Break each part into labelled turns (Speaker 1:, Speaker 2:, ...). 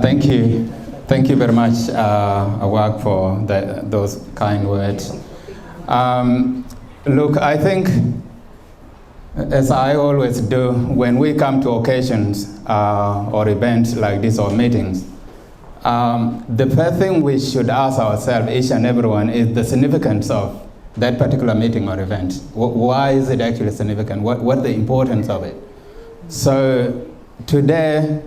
Speaker 1: Thank you. Thank you very much, Awak, for those kind words. Look, I think, as I always do, when we come to occasions or events like this or meetings, the first thing we should ask ourselves, each and everyone, is the significance of that particular meeting or event. Why is it actually significant? What's the importance of it? So today,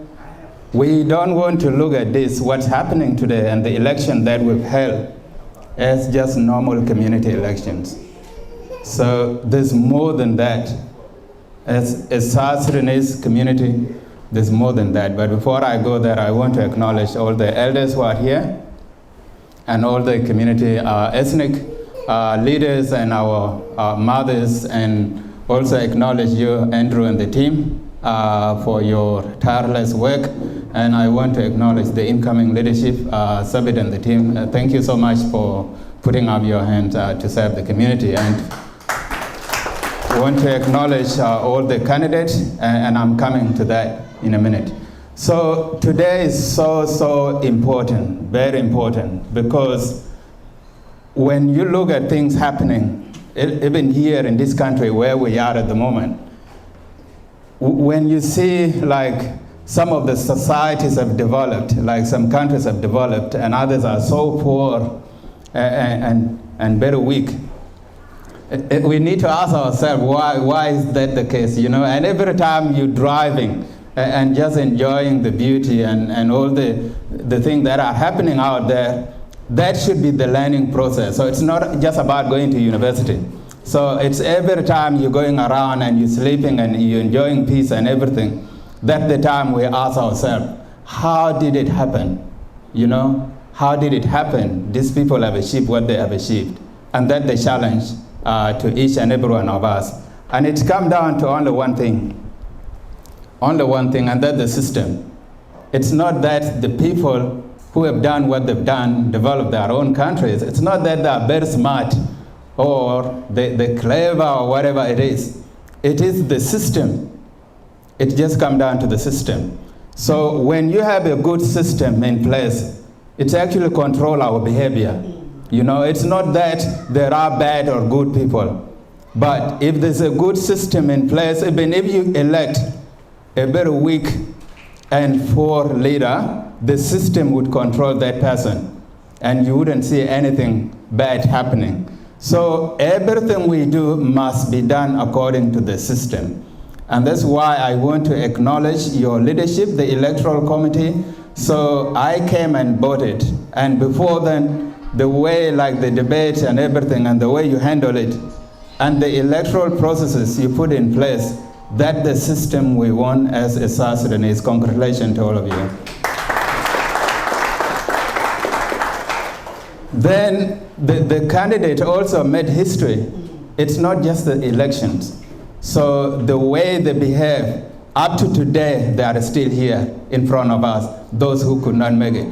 Speaker 1: we don't want to look at this, what's happening today, and the election that we've held as just normal community elections. So there's more than that. As a South Sudanese community, there's more than that. But before I go there, I want to acknowledge all the elders who are here and all the community ethnic leaders and our mothers, and also acknowledge you, Andrew, and the team for your tireless work. And I want to acknowledge the incoming leadership, Sabit and the team. Thank you so much for putting up your hand to serve the community. And I want to acknowledge all the candidates, and I'm coming to that in a minute. So today is so important, very important, because when you look at things happening, even here in this country where we are at the moment, when you see like some of the societies have developed, like some countries have developed, and others are so poor and very weak, we need to ask ourselves, why is that the case, you know? And every time you're driving and just enjoying the beauty and all the things that are happening out there, that should be the learning process. So it's not just about going to university. So it's every time you're going around and you're sleeping and you're enjoying peace and everything, that's the time we ask ourselves, how did it happen? You know, how did it happen? These people have achieved what they have achieved. And that's the challenge to each and every one of us. And it comes down to only one thing, and that's the system. It's not that the people who have done what they've done developed their own countries. It's not that they're very smart or they're clever or whatever it is. It is the system. It just comes down to the system. So when you have a good system in place, it actually controls our behavior. You know, it's not that there are bad or good people, but if there's a good system in place, even if you elect a very weak and poor leader, the system would control that person, and you wouldn't see anything bad happening. So everything we do must be done according to the system. And that's why I want to acknowledge your leadership, the Electoral Committee. So I came and voted, and before then, the way like the debate and everything and the way you handle it and the electoral processes you put in place, that's the system we want as a South Sudanese. Congratulations to all of you. Then the candidate also made history. It's not just the elections. So the way they behave, up to today, they are still here in front of us, those who could not make it.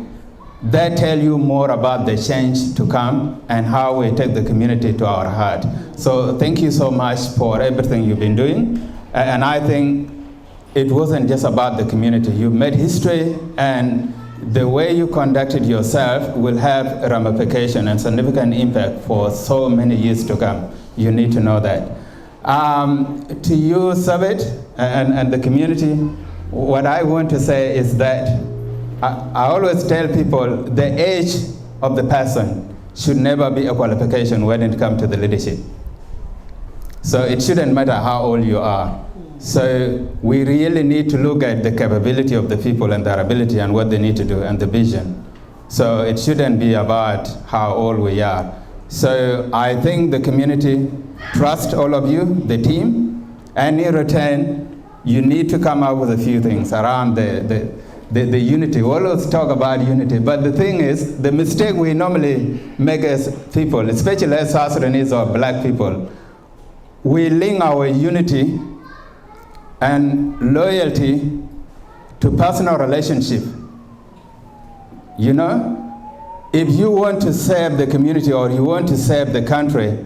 Speaker 1: That tell you more about the change to come and how we take the community to our heart. So thank you so much for everything you've been doing. And I think it wasn't just about the community. You made history, and the way you conducted yourself will have ramification and significant impact for so many years to come. You need to know that. To you, Sabit, and the community, what I want to say is that I always tell people the age of the person should never be a qualification when it comes to the leadership. So it shouldn't matter how old you are. So we really need to look at the capability of the people and their ability and what they need to do and the vision. So it shouldn't be about how old we are. So I think the community trusts all of you, the team, and in return, you need to come up with a few things around the unity. We always talk about unity, but the thing is, the mistake we normally make as people, especially as South Sudanese or black people, we link our unity and loyalty to personal relationship. You know, if you want to serve the community or you want to serve the country,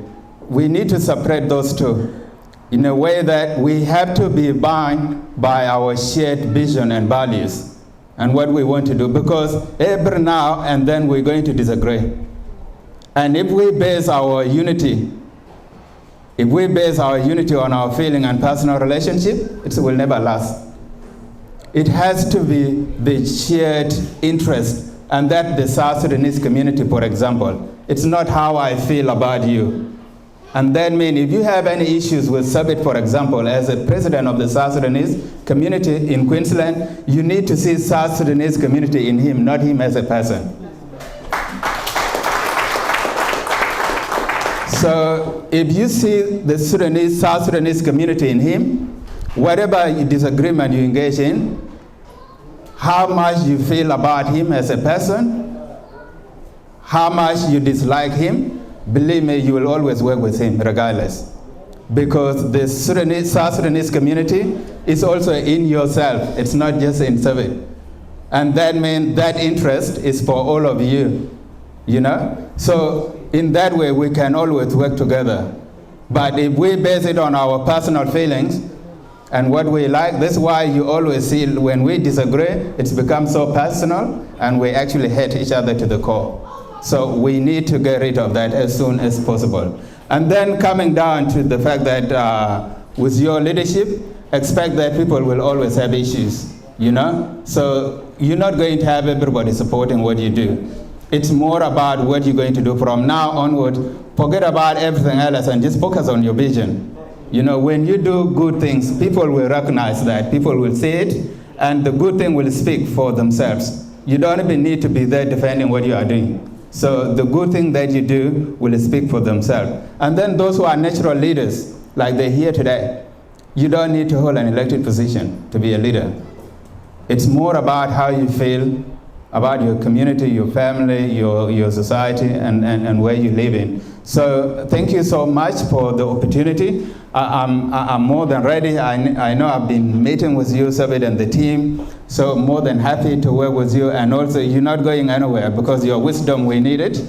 Speaker 1: we need to separate those two. in a way that we have to be bound by our shared vision and values and what we want to do, because every now and then we're going to disagree. And if we base our unity on our feeling and personal relationship, it will never last. It has to be the shared interest, and that the South Sudanese community, for example. It's not how I feel about you. And that means if you have any issues with Sabit, for example, as a president of the South Sudanese community in Queensland, you need to see South Sudanese community in him, not him as a person. So if you see the South Sudanese community in him, whatever disagreement you engage in, how much you feel about him as a person, how much you dislike him, believe me, you will always work with him regardless. Because the South Sudanese community is also in yourself. It's not just in Sabit. And that means that interest is for all of you, you know? So in that way, we can always work together. But if we base it on our personal feelings and what we like, that's why you always see when we disagree, it's become so personal and we actually hate each other to the core. So we need to get rid of that as soon as possible. And then coming down to the fact that with your leadership, expect that people will always have issues, you know? So you're not going to have everybody supporting what you do. It's more about what you're going to do from now onward. Forget about everything else and just focus on your vision. You know, when you do good things, people will recognize that, people will see it, and the good thing will speak for themselves. You don't even need to be there defending what you are doing. So the good thing that you do will speak for themselves. And then those who are natural leaders, like they're here today, you don't need to hold an elected position to be a leader. It's more about how you feel about your community, your family, your society, and where you live in. So thank you so much for the opportunity. I'm more than ready. I know I've been meeting with you, Sabit, and the team, so more than happy to work with you. And also, you're not going anywhere because your wisdom, we need it.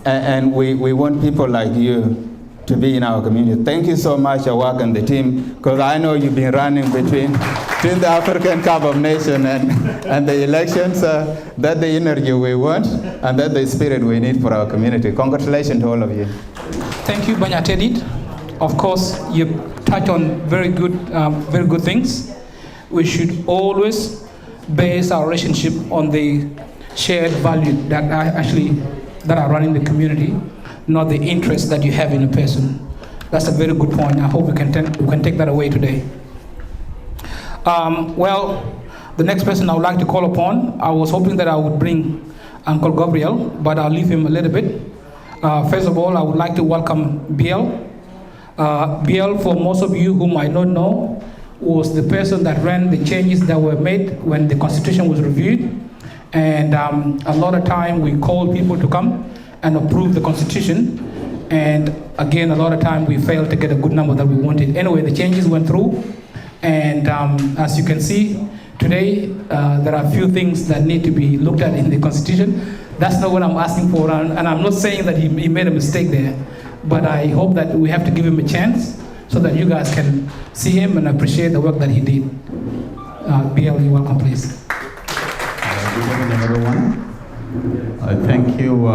Speaker 1: And we want people like you to be in our community. Thank you so much, Awak and the team, because I know you've been running between the African Cup of Nations and the elections. That's the energy we want, and that's the spirit we need for our community. Congratulations to all of you.
Speaker 2: Thank you, Banyatedit. Of course, you touch on very good things. We should always base our relationship on the shared value that are running the community, not the interest that you have in a person. That's a very good point. I hope we can take that away today. Well, the next person I would like to call upon, I was hoping that I would bring Uncle Gabriel, but I'll leave him a little bit. First of all, I would like to welcome Biel. Biel, for most of you who might not know, was the person that ran the changes that were made when the Constitution was reviewed. And a lot of time we called people to come and approve the Constitution. And again, a lot of time we failed to get a good number that we wanted. Anyway, the changes went through. And as you can see, today there are a few things that need to be looked at in the Constitution. That's not what I'm asking for. And I'm not saying that he made a mistake there. But I hope that we have to give him a chance so that you guys can see him and appreciate the work that he did. Biel, you're welcome, please.
Speaker 3: Good evening, everyone. I thank you,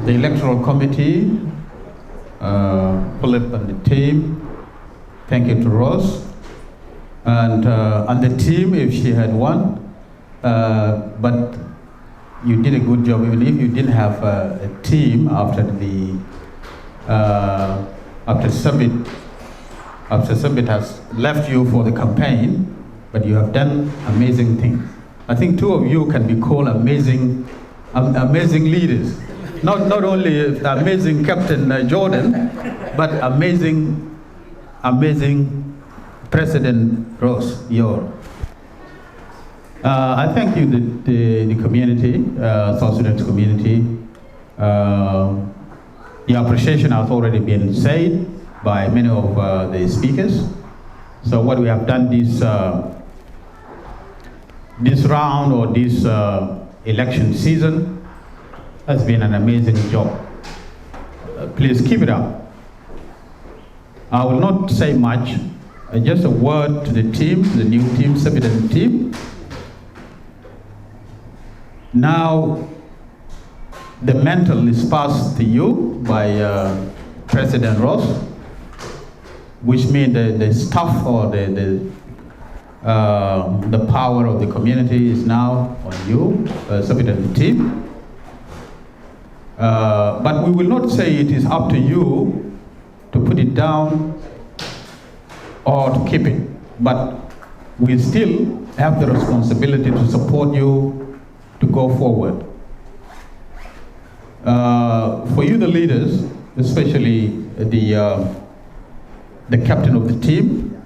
Speaker 3: the Electoral Committee, Philip and the team. Thank you to Rose and the team if she had won. But you did a good job, even if you didn't have a team after the after Sabit has left you for the campaign, but you have done amazing things. I think two of you can be called amazing leaders. Not only amazing Captain Jordan, but amazing President Ross Yor. I thank you, the community, South Sudan's community. The appreciation has already been said by many of the speakers. So what we have done this round or this election season has been an amazing job. Please keep it up. I will not say much, just a word to the team, the new team, Sudanese team. Now, the mantle is passed to you by President Ross, which means the staff or the power of the community is now on you, Sudanese team. But we will not say it is up to you to put it down or to keep it, but we still have the responsibility to support you to go forward. For you, the leaders, especially the captain of the team,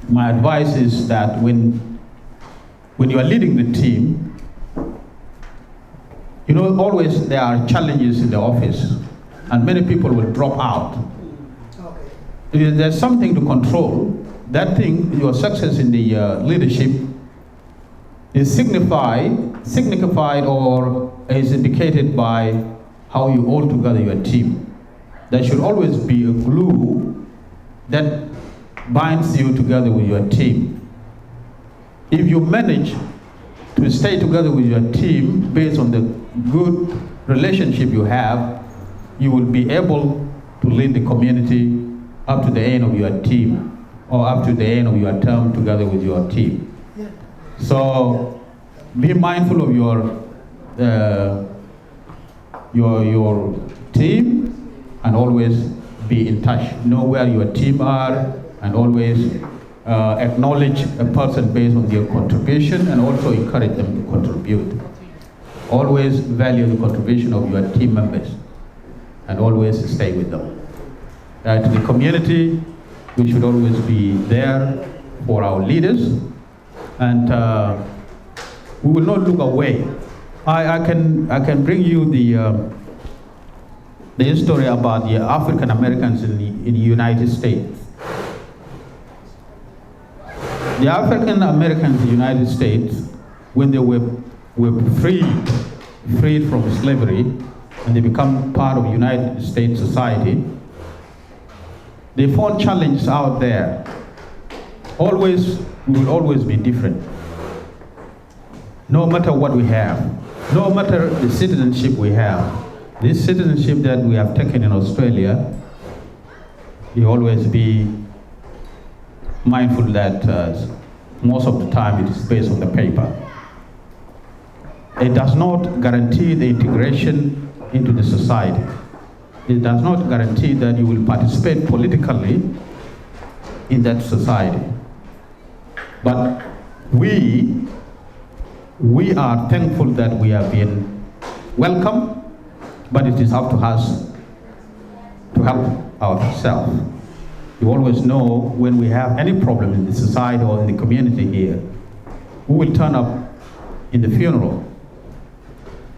Speaker 3: my advice is that when you are leading the team, you know, always there are challenges in the office, and many people will drop out. Okay. There's something to control. That thing, your success in the leadership, is signified or is indicated by how you hold together your team. There should always be a glue that binds you together with your team. If you manage to stay together with your team based on the good relationship you have, you will be able to lead the community up to the end of your team, or up to the end of your term together with your team. Yeah. So be mindful of your team, and always be in touch. Know where your team are, and always acknowledge a person based on their contribution, and also encourage them to contribute. Always value the contribution of your team members, and always stay with them. To the community, we should always be there for our leaders, and we will not look away. I can bring you the story about the African Americans in the United States. The African Americans in the United States, when they were freed from slavery, and they become part of United States society, they found challenges out there. We will always be different. No matter what we have, no matter the citizenship we have, this citizenship that we have taken in Australia, you always be mindful that most of the time it is based on the paper. It does not guarantee the integration into the society. It does not guarantee that you will participate politically in that society. But we are thankful that we have been welcomed, but it is up to us to help ourselves. You always know when we have any problem in the society or in the community here, who will turn up in the funeral?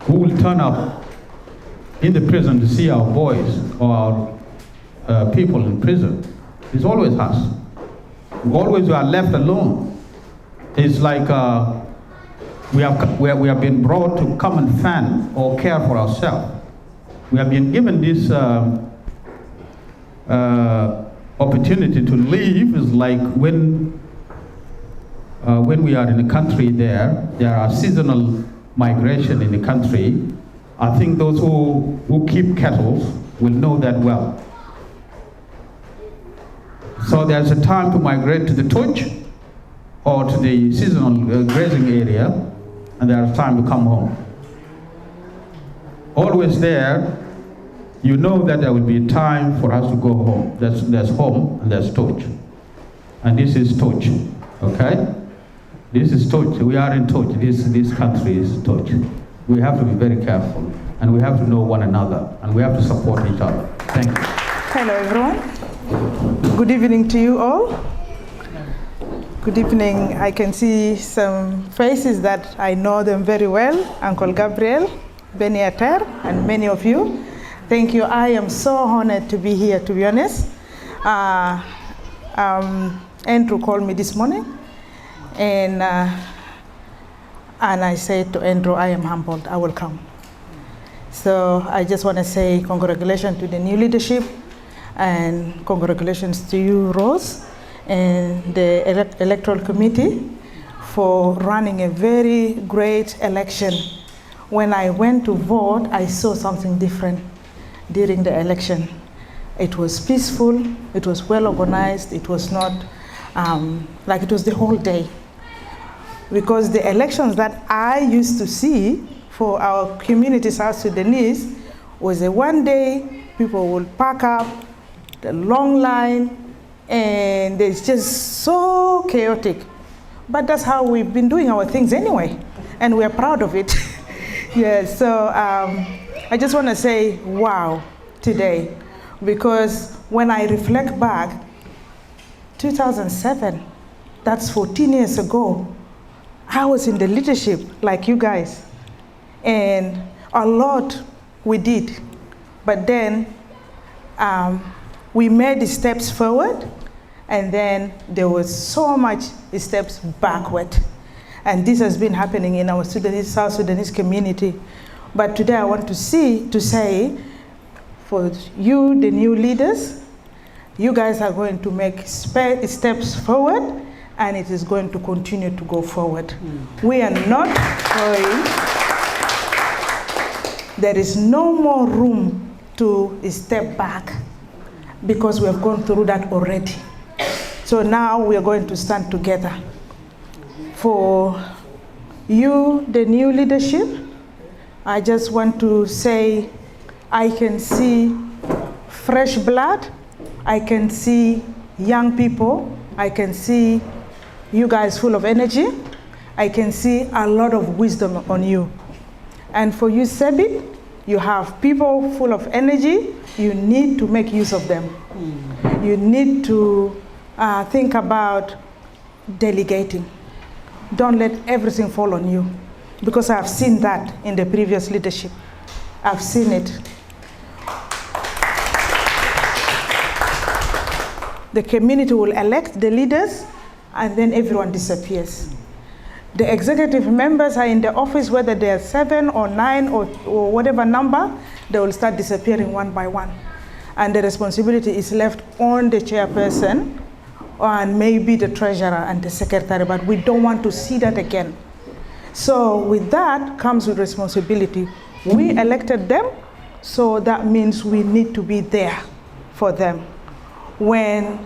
Speaker 3: Who will turn up in the prison to see our boys or our people in prison? It's always us. We are left alone. It's like we have been brought to come and fend or care for ourselves. We have been given this opportunity to leave. Is like when we are in a country, there are seasonal migration in the country. I think those who keep cattle will know that well. So there's a time to migrate to the torch or to the seasonal grazing area, and there's time to come home. Always there, you know that there will be time for us to go home. There's home and there's torch. And this is torch, okay? This is torch. We are in torch. This country is torch. We have to be very careful, and we have to know one another, and we have to support each other. Thank you.
Speaker 4: Hello, everyone. Good evening to you all. Good evening. I can see some faces that I know them very well. Uncle Gabriel, Benny Ater, and many of you. Thank you. I am so honored to be here, to be honest. Andrew called me this morning, and I said to Andrew, I am humbled, I will come. So I just want to say congratulations to the new leadership. And congratulations to you, Rose, and the Electoral Committee for running a very great election. When I went to vote, I saw something different during the election. It was peaceful, it was well organized, it was not like it was the whole day. Because the elections that I used to see for our community, South Sudanese, was a one day, people would pack up, the long line, and it's just so chaotic. But that's how we've been doing our things anyway, and we're proud of it. Yeah, so I just want to say wow today, because when I reflect back, 2007, that's 14 years ago, I was in the leadership like you guys, and a lot we did, but then we made the steps forward, and then there was so much steps backward. And this has been happening in our South Sudanese community. But today I want to say, for you, the new leaders, you guys are going to make steps forward, and it is going to continue to go forward. We are not going, there is no more room to step back, because we have gone through that already. So now we are going to stand together. For you, the new leadership, I just want to say, I can see fresh blood, I can see young people, I can see you guys full of energy, I can see a lot of wisdom on you. And for you, Sebi, you have people full of energy, you need to make use of them. You need to think about delegating. Don't let everything fall on you, because I've seen that in the previous leadership. I've seen it. The community will elect the leaders, and then everyone disappears. The executive members are in the office, whether they're 7 or 9 or whatever number, they will start disappearing one by one. And the responsibility is left on the chairperson, and maybe the treasurer and the secretary, but we don't want to see that again. So with that comes with responsibility. We elected them, so that means we need to be there for them. When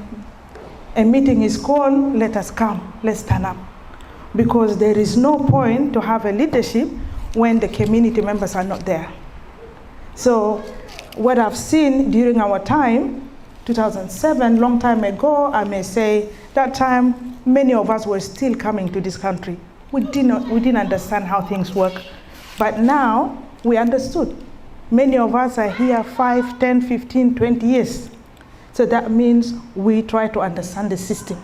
Speaker 4: a meeting is called, let us come, let's stand up. Because there is no point to have a leadership when the community members are not there. So what I've seen during our time, 2007, long time ago, I may say, that time, many of us were still coming to this country. We didn't understand how things work. But now, we understood. Many of us are here 5, 10, 15, 20 years. So that means we try to understand the system.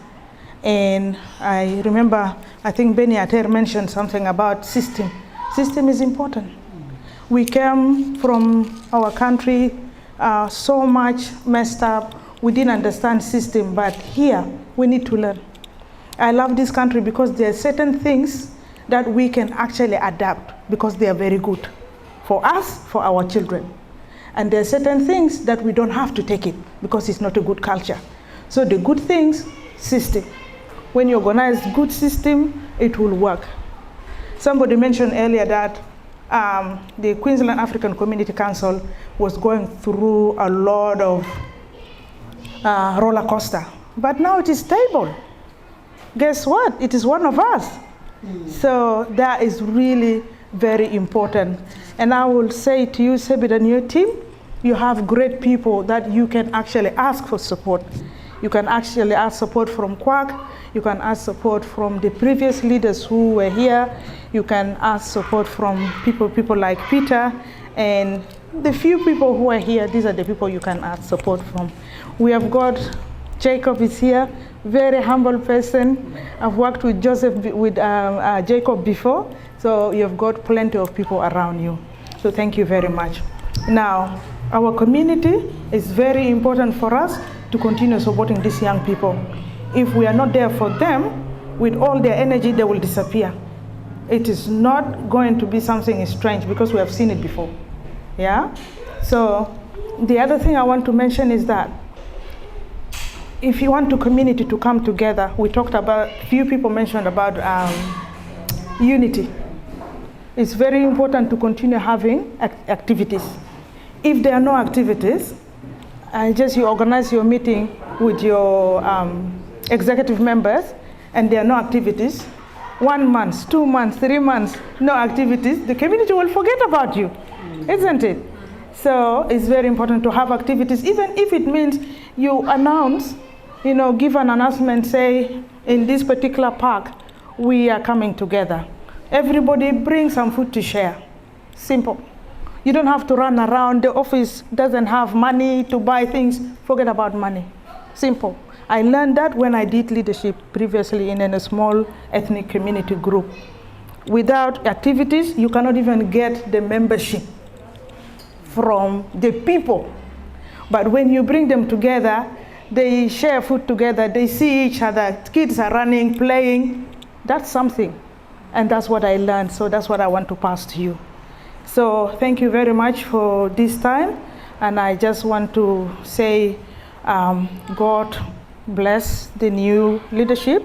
Speaker 4: And I remember, I think Benny Ater mentioned something about system. System is important. We came from our country so much messed up. We didn't understand system, but here we need to learn. I love this country because there are certain things that we can actually adapt because they are very good for us, for our children. And there are certain things that we don't have to take it because it's not a good culture. So the good things, system. When you organize good system, it will work. Somebody mentioned earlier that the Queensland African Community Council was going through a lot of roller coaster, but now it is stable. Guess what? It is one of us. So that is really very important. And I will say to you, Sebit, and your team, you have great people that you can actually ask for support. You can actually ask support from Quack. You can ask support from the previous leaders who were here. You can ask support from people like Peter. And the few people who are here, these are the people you can ask support from. We have got Jacob is here, very humble person. I've worked with Jacob before, so you've got plenty of people around you. So thank you very much. Now, our community is very important for us to continue supporting these young people. If we are not there for them, with all their energy, they will disappear. It is not going to be something strange because we have seen it before. Yeah? So the other thing I want to mention is that if you want the community to come together, we talked about, few people mentioned about unity. It's very important to continue having activities. If there are no activities, you organize your meeting with your executive members, and there are no activities, 1 month, 2 months, 3 months, no activities, the community will forget about you, isn't it? So it's very important to have activities, even if it means you announce, give an announcement, say, in this particular park, we are coming together. Everybody bring some food to share. Simple. You don't have to run around. The office doesn't have money to buy things. Forget about money. Simple. I learned that when I did leadership previously in a small ethnic community group. Without activities, you cannot even get the membership from the people. But when you bring them together, they share food together, they see each other, kids are running, playing. That's something. And that's what I learned, so that's what I want to pass to you. So thank you very much for this time. And I just want to say, God bless the new leadership.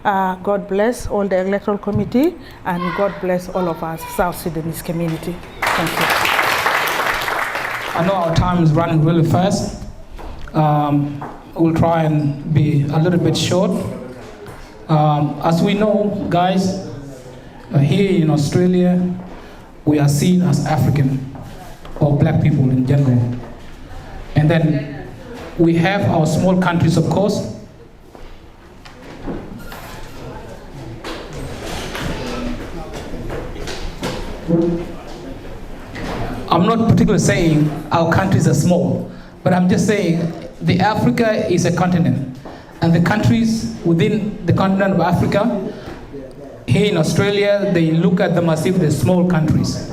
Speaker 4: God bless all the electoral committee, and God bless all of us, South Sudanese community. Thank you.
Speaker 2: I know our time is running really fast. We'll try and be a little bit short. As we know, guys, here in Australia, we are seen as African, or black people in general. And then we have our small countries, of course. I'm not particularly saying our countries are small, but I'm just saying the Africa is a continent, and the countries within the continent of Africa, here in Australia, they look at them as if they're small countries.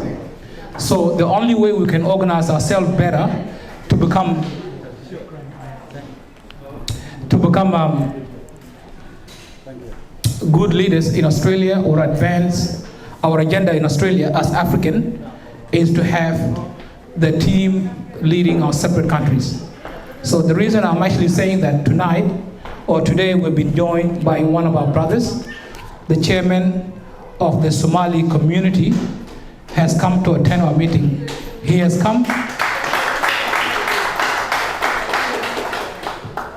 Speaker 2: So the only way we can organize ourselves better to become good leaders in Australia, or advance our agenda in Australia as African, is to have the team leading our separate countries. So the reason I'm actually saying that tonight or today we've been joined by one of our brothers, the chairman of the Somali community, has come to attend our meeting. He has come.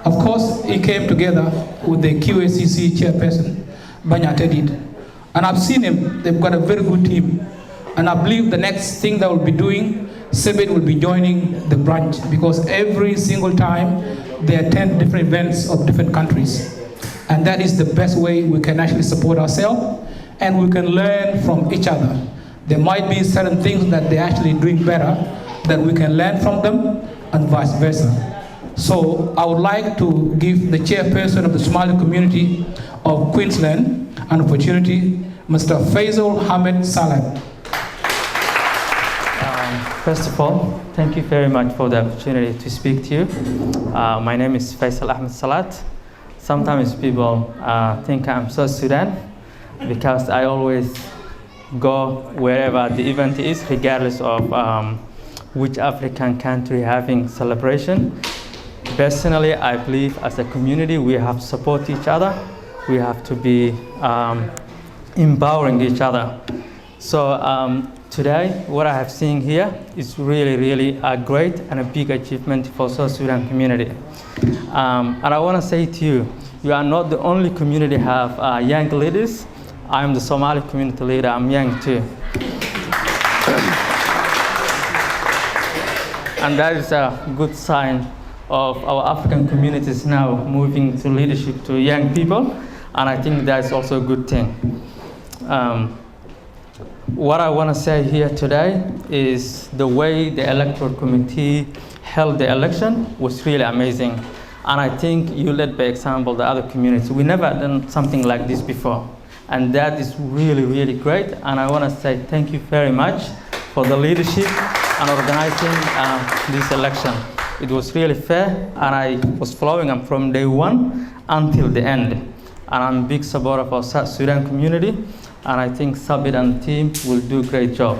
Speaker 2: Of course, he came together with the QACC chairperson, Banya Tedid. And I've seen him, they've got a very good team. And I believe the next thing that we'll be doing, Sebit will be joining the branch, because every single time they attend different events of different countries. And that is the best way we can actually support ourselves, and we can learn from each other. There might be certain things that they're actually doing better that we can learn from them, and vice versa. So I would like to give the chairperson of the Somali community of Queensland an opportunity, Mr. Faisal Ahmed Salat.
Speaker 5: First of all, thank you very much for the opportunity to speak to you. My name is Faisal Ahmed Salat. Sometimes people think I'm South Sudan because I always go wherever the event is, regardless of which African country having celebration. Personally, I believe as a community we have to support each other. We have to be empowering each other. So today, what I have seen here is really, really a great and a big achievement for South Sudan community. And I want to say to you, you are not the only community have young leaders. I'm the Somali community leader, I'm young too. And that is a good sign of our African communities now moving to leadership to young people, and I think that's also a good thing. What I want to say here today is the way the electoral committee held the election was really amazing. And I think you led by example the other communities. We never done something like this before. And that is really, really great. And I want to say thank you very much for the leadership and organizing this election. It was really fair, and I was following them from day one until the end. And I'm a big supporter of our South Sudan community, and I think Sabit and the team will do a great job.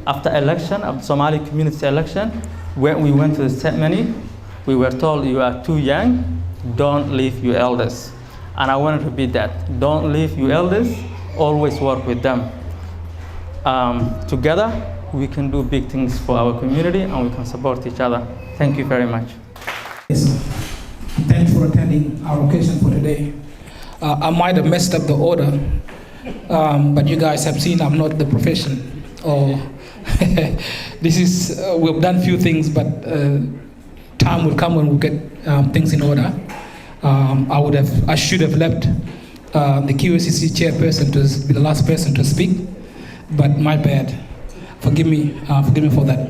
Speaker 5: After election, of Somali community election, when we went to the ceremony, We were told you are too young, don't leave your elders. And I want to repeat that. Don't leave your elders, always work with them. Together, we can do big things for our community and we can support each other. Thank you very much.
Speaker 2: Yes. Thanks for attending our occasion for today. I might have messed up the order, but you guys have seen I'm not the profession. This is, we've done few things, but time will come when we get things in order. I should have left the QACC chairperson to be the last person to speak, but my bad. Forgive me for that.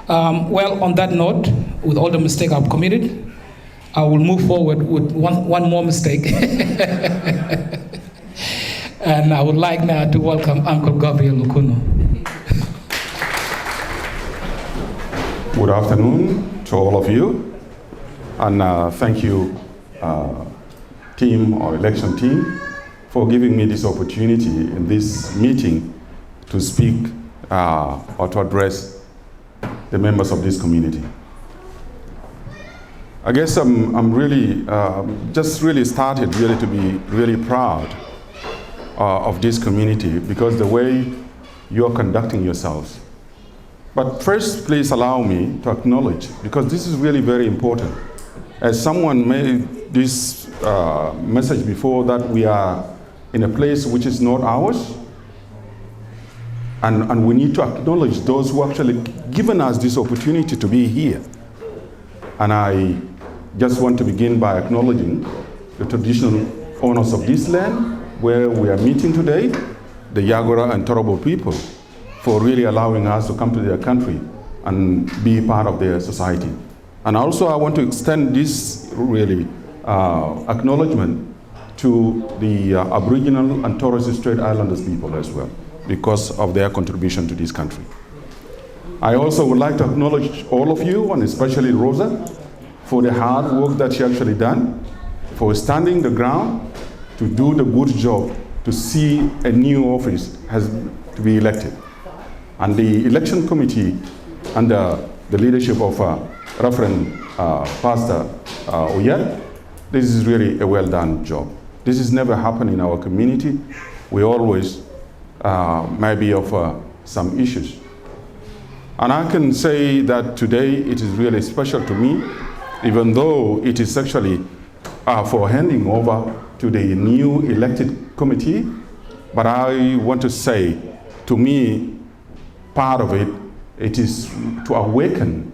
Speaker 2: Well, on that note, with all the mistakes I've committed, I will move forward with one more mistake. And I would like now to welcome Uncle Gabriel Lukuno.
Speaker 6: Good afternoon to all of you, and thank you, team or election team, for giving me this opportunity in this meeting to speak or to address the members of this community. I guess I'm really, just really started really to be really proud of this community because the way you're conducting yourselves. But first, please allow me to acknowledge, because this is really very important. As someone made this message before, that we are in a place which is not ours, and we need to acknowledge those who actually given us this opportunity to be here. And I just want to begin by acknowledging the traditional owners of this land where we are meeting today, the Yagora and Torobo people, for really allowing us to come to their country and be part of their society. And also I want to extend this really acknowledgement to the Aboriginal and Torres Strait Islanders people as well, because of their contribution to this country. I also would like to acknowledge all of you, and especially Rosa, for the hard work that she actually done, for standing the ground to do the good job to see a new office has to be elected. And the election committee under the leadership of Reverend Pastor Oyat, this is really a well done job. This has never happened in our community. We always maybe of some issues. And I can say that today it is really special to me, even though it is actually for handing over to the new elected committee. But I want to say, to me, part of it, it is to awaken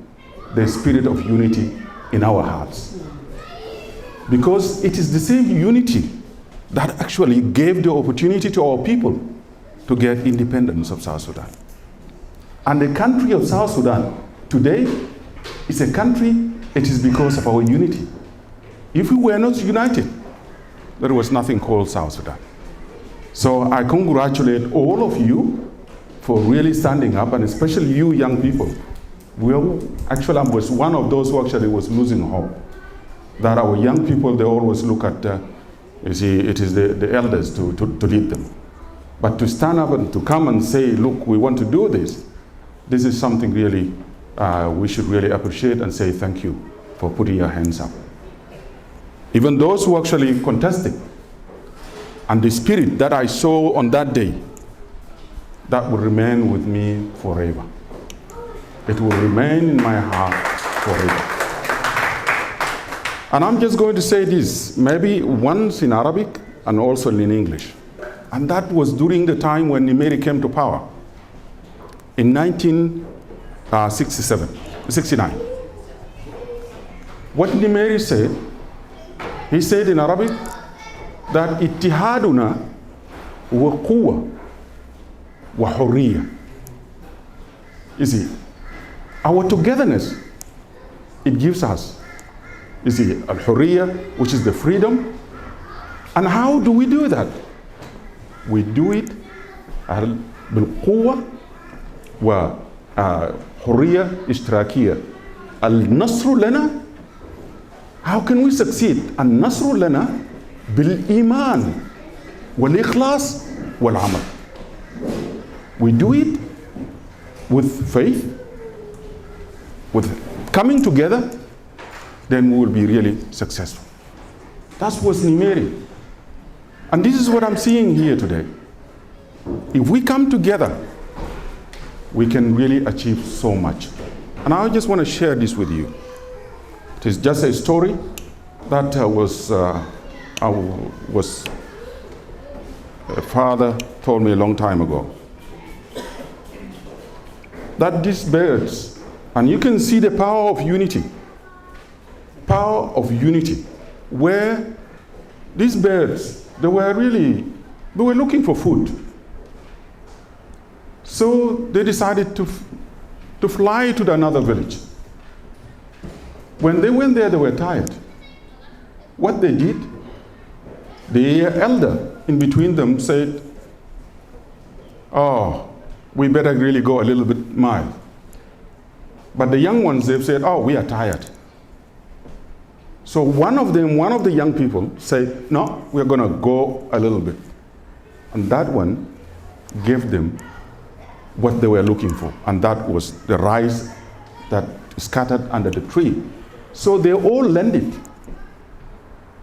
Speaker 6: the spirit of unity in our hearts. Because it is the same unity that actually gave the opportunity to our people to get independence of South Sudan. And the country of South Sudan today is a country, it is because of our unity. If we were not united, there was nothing called South Sudan. So I congratulate all of you for really standing up, and especially you young people. Actually, I was one of those who actually was losing hope. That our young people, they always look at, you see, it is the elders to lead them. But to stand up and to come and say, look, we want to do this, this is something really we should really appreciate and say thank you for putting your hands up. Even those who actually contested, and the spirit that I saw on that day, that will remain with me forever. It will remain in my heart forever. And I'm just going to say this, maybe once in Arabic and also in English. And that was during the time when Nimeri came to power in 1969. What Nimeri said, he said in Arabic that ittihaduna wa quwwa wa hurriya. You see, our togetherness, it gives us, you see, al-hurriya, which is the freedom. And how do we do that? We do it bil-quwwa wa hurriya ishtirakiyya. Al-nasru lana, how can we succeed? Al-nasru lana bil-iman wal-ikhlas wal-amal. We do it with faith, with coming together, then we will be really successful. That was Nimeri. And this is what I'm seeing here today. If we come together, we can really achieve so much. And I just want to share this with you. It is just a story that a father told me a long time ago. That these birds, and you can see the power of unity, where these birds, they were looking for food. So they decided to fly to another village. When they went there, they were tired. What they did, the elder in between them said, "Oh, we better really go a little bit mile." But the young ones, they've said, "Oh, we are tired." So one of the young people said, "No, we're going to go a little bit." And that one gave them what they were looking for, and that was the rice that scattered under the tree. So they all landed.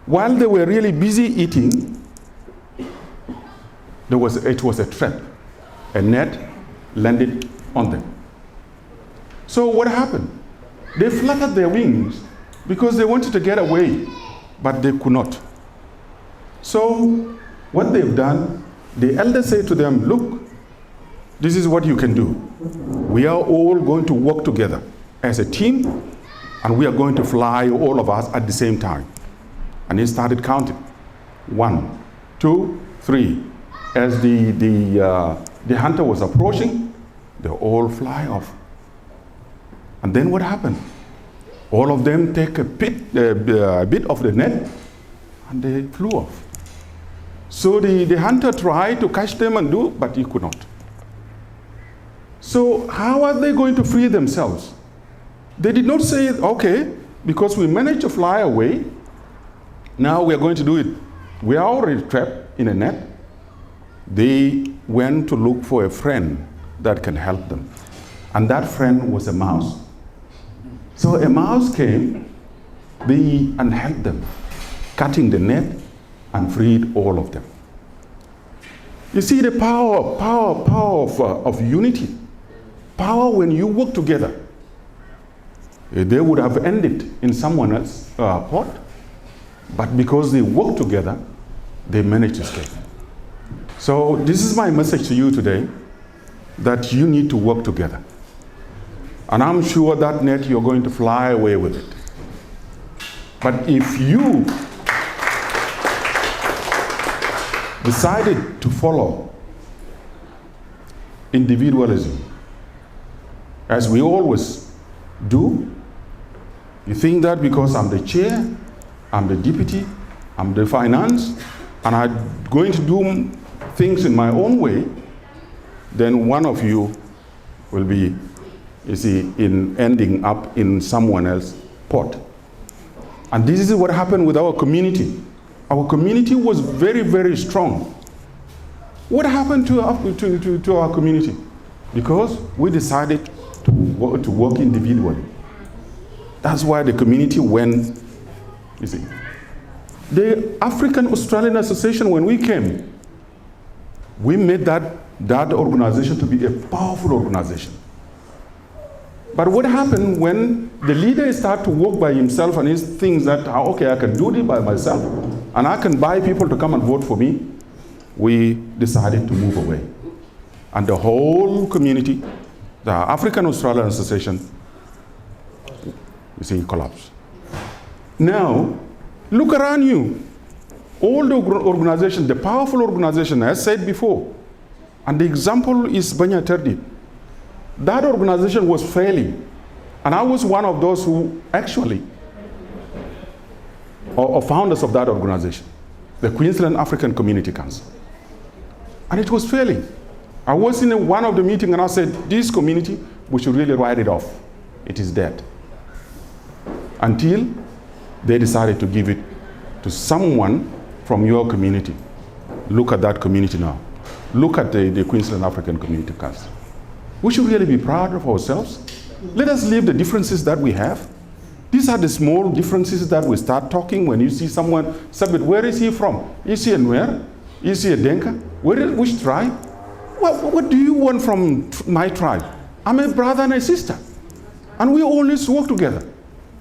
Speaker 6: While they were really busy eating, it was a trap. A net landed on them. So what happened? They fluttered their wings because they wanted to get away, but they could not. So what they've done, the elder said to them, "Look, this is what you can do. We are all going to work together as a team, and we are going to fly, all of us, at the same time." And he started counting. 1, 2, 3. As the hunter was approaching, they all fly off. And then what happened? All of them take a bit of the net, and they flew off. So the hunter tried to catch them and do, but he could not. So how are they going to free themselves? They did not say, "Okay, because we managed to fly away, now we are going to do it. We are already trapped in a net." They went to look for a friend that can help them. And that friend was a mouse. So a mouse came and helped them, cutting the net and freed all of them. You see the power of unity. Power when you work together. They would have ended in someone else's pot, but because they work together, they managed to escape. So this is my message to you today, that you need to work together. And I'm sure that net, you're going to fly away with it. But if you decided to follow individualism, as we always do, you think that because I'm the chair, I'm the deputy, I'm the finance, and I'm going to do things in my own way, then one of you will be, ending up in someone else's pot. And this is what happened with our community. Our community was very, very strong. What happened to our community? Because we decided to work individually. That's why the community went, The African Australian Association, when we came, we made that organization to be a powerful organization. But what happened when the leader started to work by himself and he thinks that, okay, I can do this by myself and I can buy people to come and vote for me, we decided to move away. And the whole community, the African Australian Association, collapsed. Now, look around you. All the organizations, the powerful organization, as said before, and the example is Banya Terdi. That organization was failing. And I was one of those who actually, or founders of that organization, the Queensland African Community Council. And it was failing. I was in one of the meetings and I said, this community, we should really write it off. It is dead. Until they decided to give it to someone from your community. Look at that community now. Look at the Queensland African Community Council. We should really be proud of ourselves. Let us leave the differences that we have These are the small differences that we start talking when you see someone, Sabit, where is he from? Is he a Nuer? Is he a Denka? Which tribe? What do you want from my tribe? I'm a brother and a sister. And we all need to work together.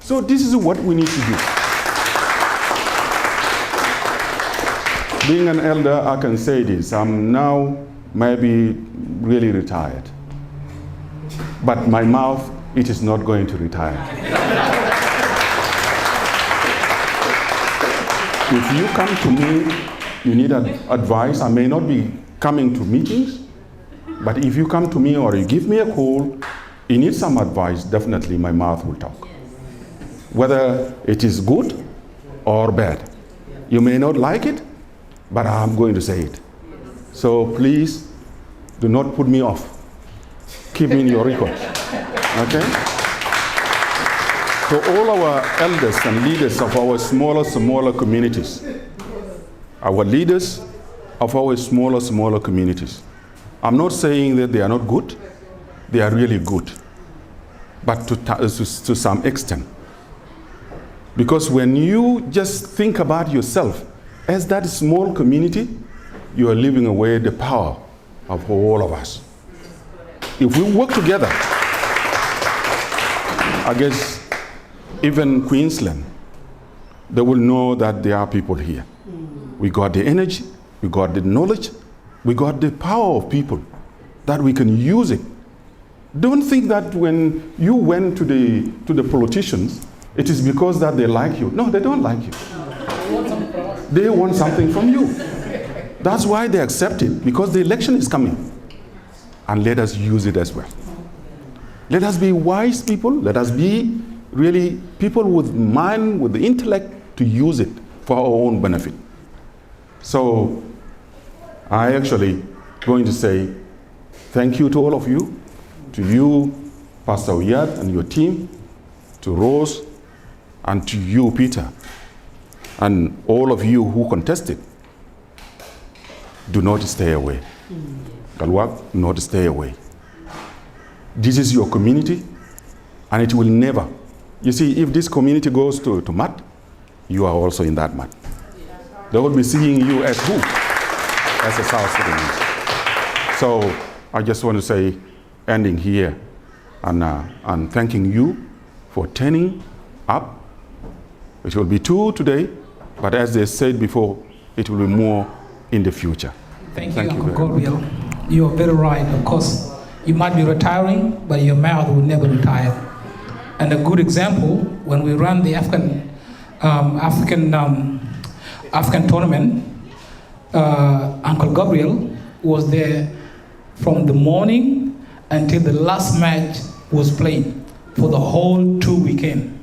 Speaker 6: So this is what we need to do. Being an elder, I can say this. I'm now maybe really retired. But my mouth, it is not going to retire. If you come to me, you need advice. I may not be coming to meetings, but if you come to me or you give me a call, you need some advice, definitely my mouth will talk. Whether it is good or bad. You may not like it, but I'm going to say it. So please, do not put me off. Keep me in your records, okay? To all our elders and leaders of our smaller communities, our leaders of our smaller communities, I'm not saying that they are not good, they are really good, but to some extent. Because when you just think about yourself as that small community, you are leaving away the power of all of us. If we work together, I guess even Queensland, they will know that there are people here. We got the energy, we got the knowledge, we got the power of people that we can use it. Don't think that when you went to the politicians, it is because that they like you. No, they don't like you. They want something from you. That's why they accept it, because the election is coming. And let us use it as well. Let us be wise people. Let us be really people with mind, with the intellect to use it for our own benefit. So I actually going to say thank you to all of you, to you, Pastor Oyad and your team, to Rose, and to you, Peter, and all of you who contested. Do not stay away. Galwak, do not stay away. This is your community, and it will never. You see, if this community goes to mud, you are also in that mud. They will be seeing you as who? As a South Sudanese. So I just want to say, ending here, and thanking you for turning up. It will be 2 today, but as they said before, it will be more in the future.
Speaker 2: Thank you, Uncle Gabriel. You are very right. Of course, you might be retiring, but your mouth will never retire. And a good example, when we ran the African tournament, Uncle Gabriel was there from the morning until the last match was played for the whole 2 weekends.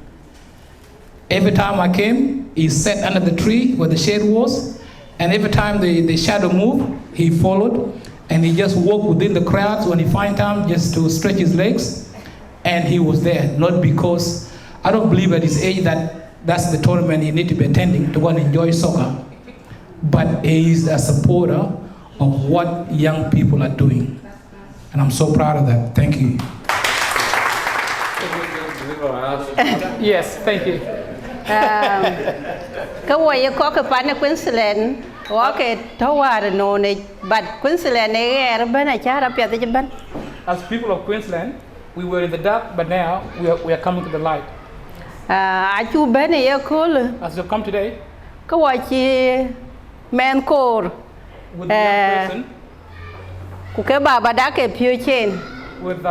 Speaker 2: Every time I came, he sat under the tree where the shade was, and every time the shadow moved, he followed, and he just walked within the crowds when he find time just to stretch his legs, and he was there. Not because, I don't believe at his age that's the tournament he need to be attending to go and enjoy soccer, but he is a supporter of what young people are doing. And I'm so proud of that. Thank you. Yes, thank you.
Speaker 7: Cái quay có cái pan ở Queensland, có cái thấu hoa nó này, but Queensland này ở bên này cha đã biết tới bên.
Speaker 2: As people of Queensland, we were in the dark, but now we are coming to the light.
Speaker 7: Ai chú bên này cool.
Speaker 2: As you come today,
Speaker 7: cái quay chi men core.
Speaker 2: With the young person.
Speaker 7: Cái bà đã cái phiêu trên.
Speaker 2: With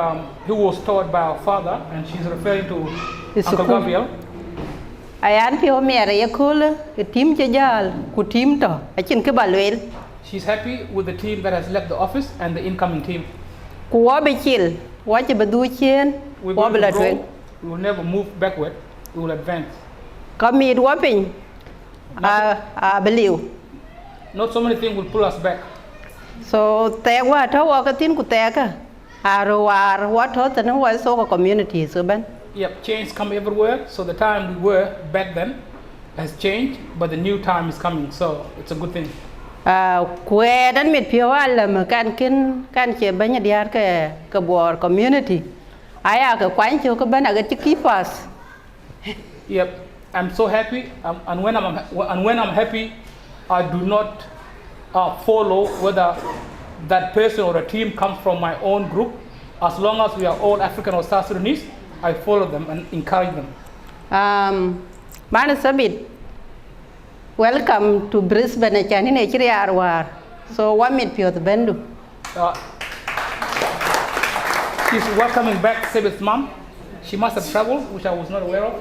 Speaker 2: who was taught by our father, and she's referring to Uncle Gabriel.
Speaker 7: Ai ăn phiêu mẹ này cool. Cái team chơi gial, cái team đó. Ở trên cái bà luyện.
Speaker 2: She's happy with the team that has left the office and the incoming team.
Speaker 7: Quá bị chill, quá chỉ bị đuôi trên, quá bị lật luyện.
Speaker 2: We will never move backward. We will advance.
Speaker 7: Có mi quá bình. Believe.
Speaker 2: Not so many things will pull us back.
Speaker 7: So tè quá thấu cái tin của tè cả. Rồi quá thấu thì nó quá số cái community xưa bên.
Speaker 2: Yep, change come everywhere. So the time we were back then has changed, but the new time is coming. So it's a good thing.
Speaker 7: Quê đến miệt phiêu là mà can chế bên nhà đi cái board community. Ai cái quán chưa cái bên là cái chiếc keepers.
Speaker 2: Yep, I'm so happy, and when I'm happy, I do not follow whether that person or a team comes from my own group. As long as we are all African or South Sudanese, I follow them and encourage them.
Speaker 7: Mana Sabit, welcome to Brisbane. So what made you the Bendu?
Speaker 2: She's welcoming back Sabit's mom. She must have traveled, which I was not aware of.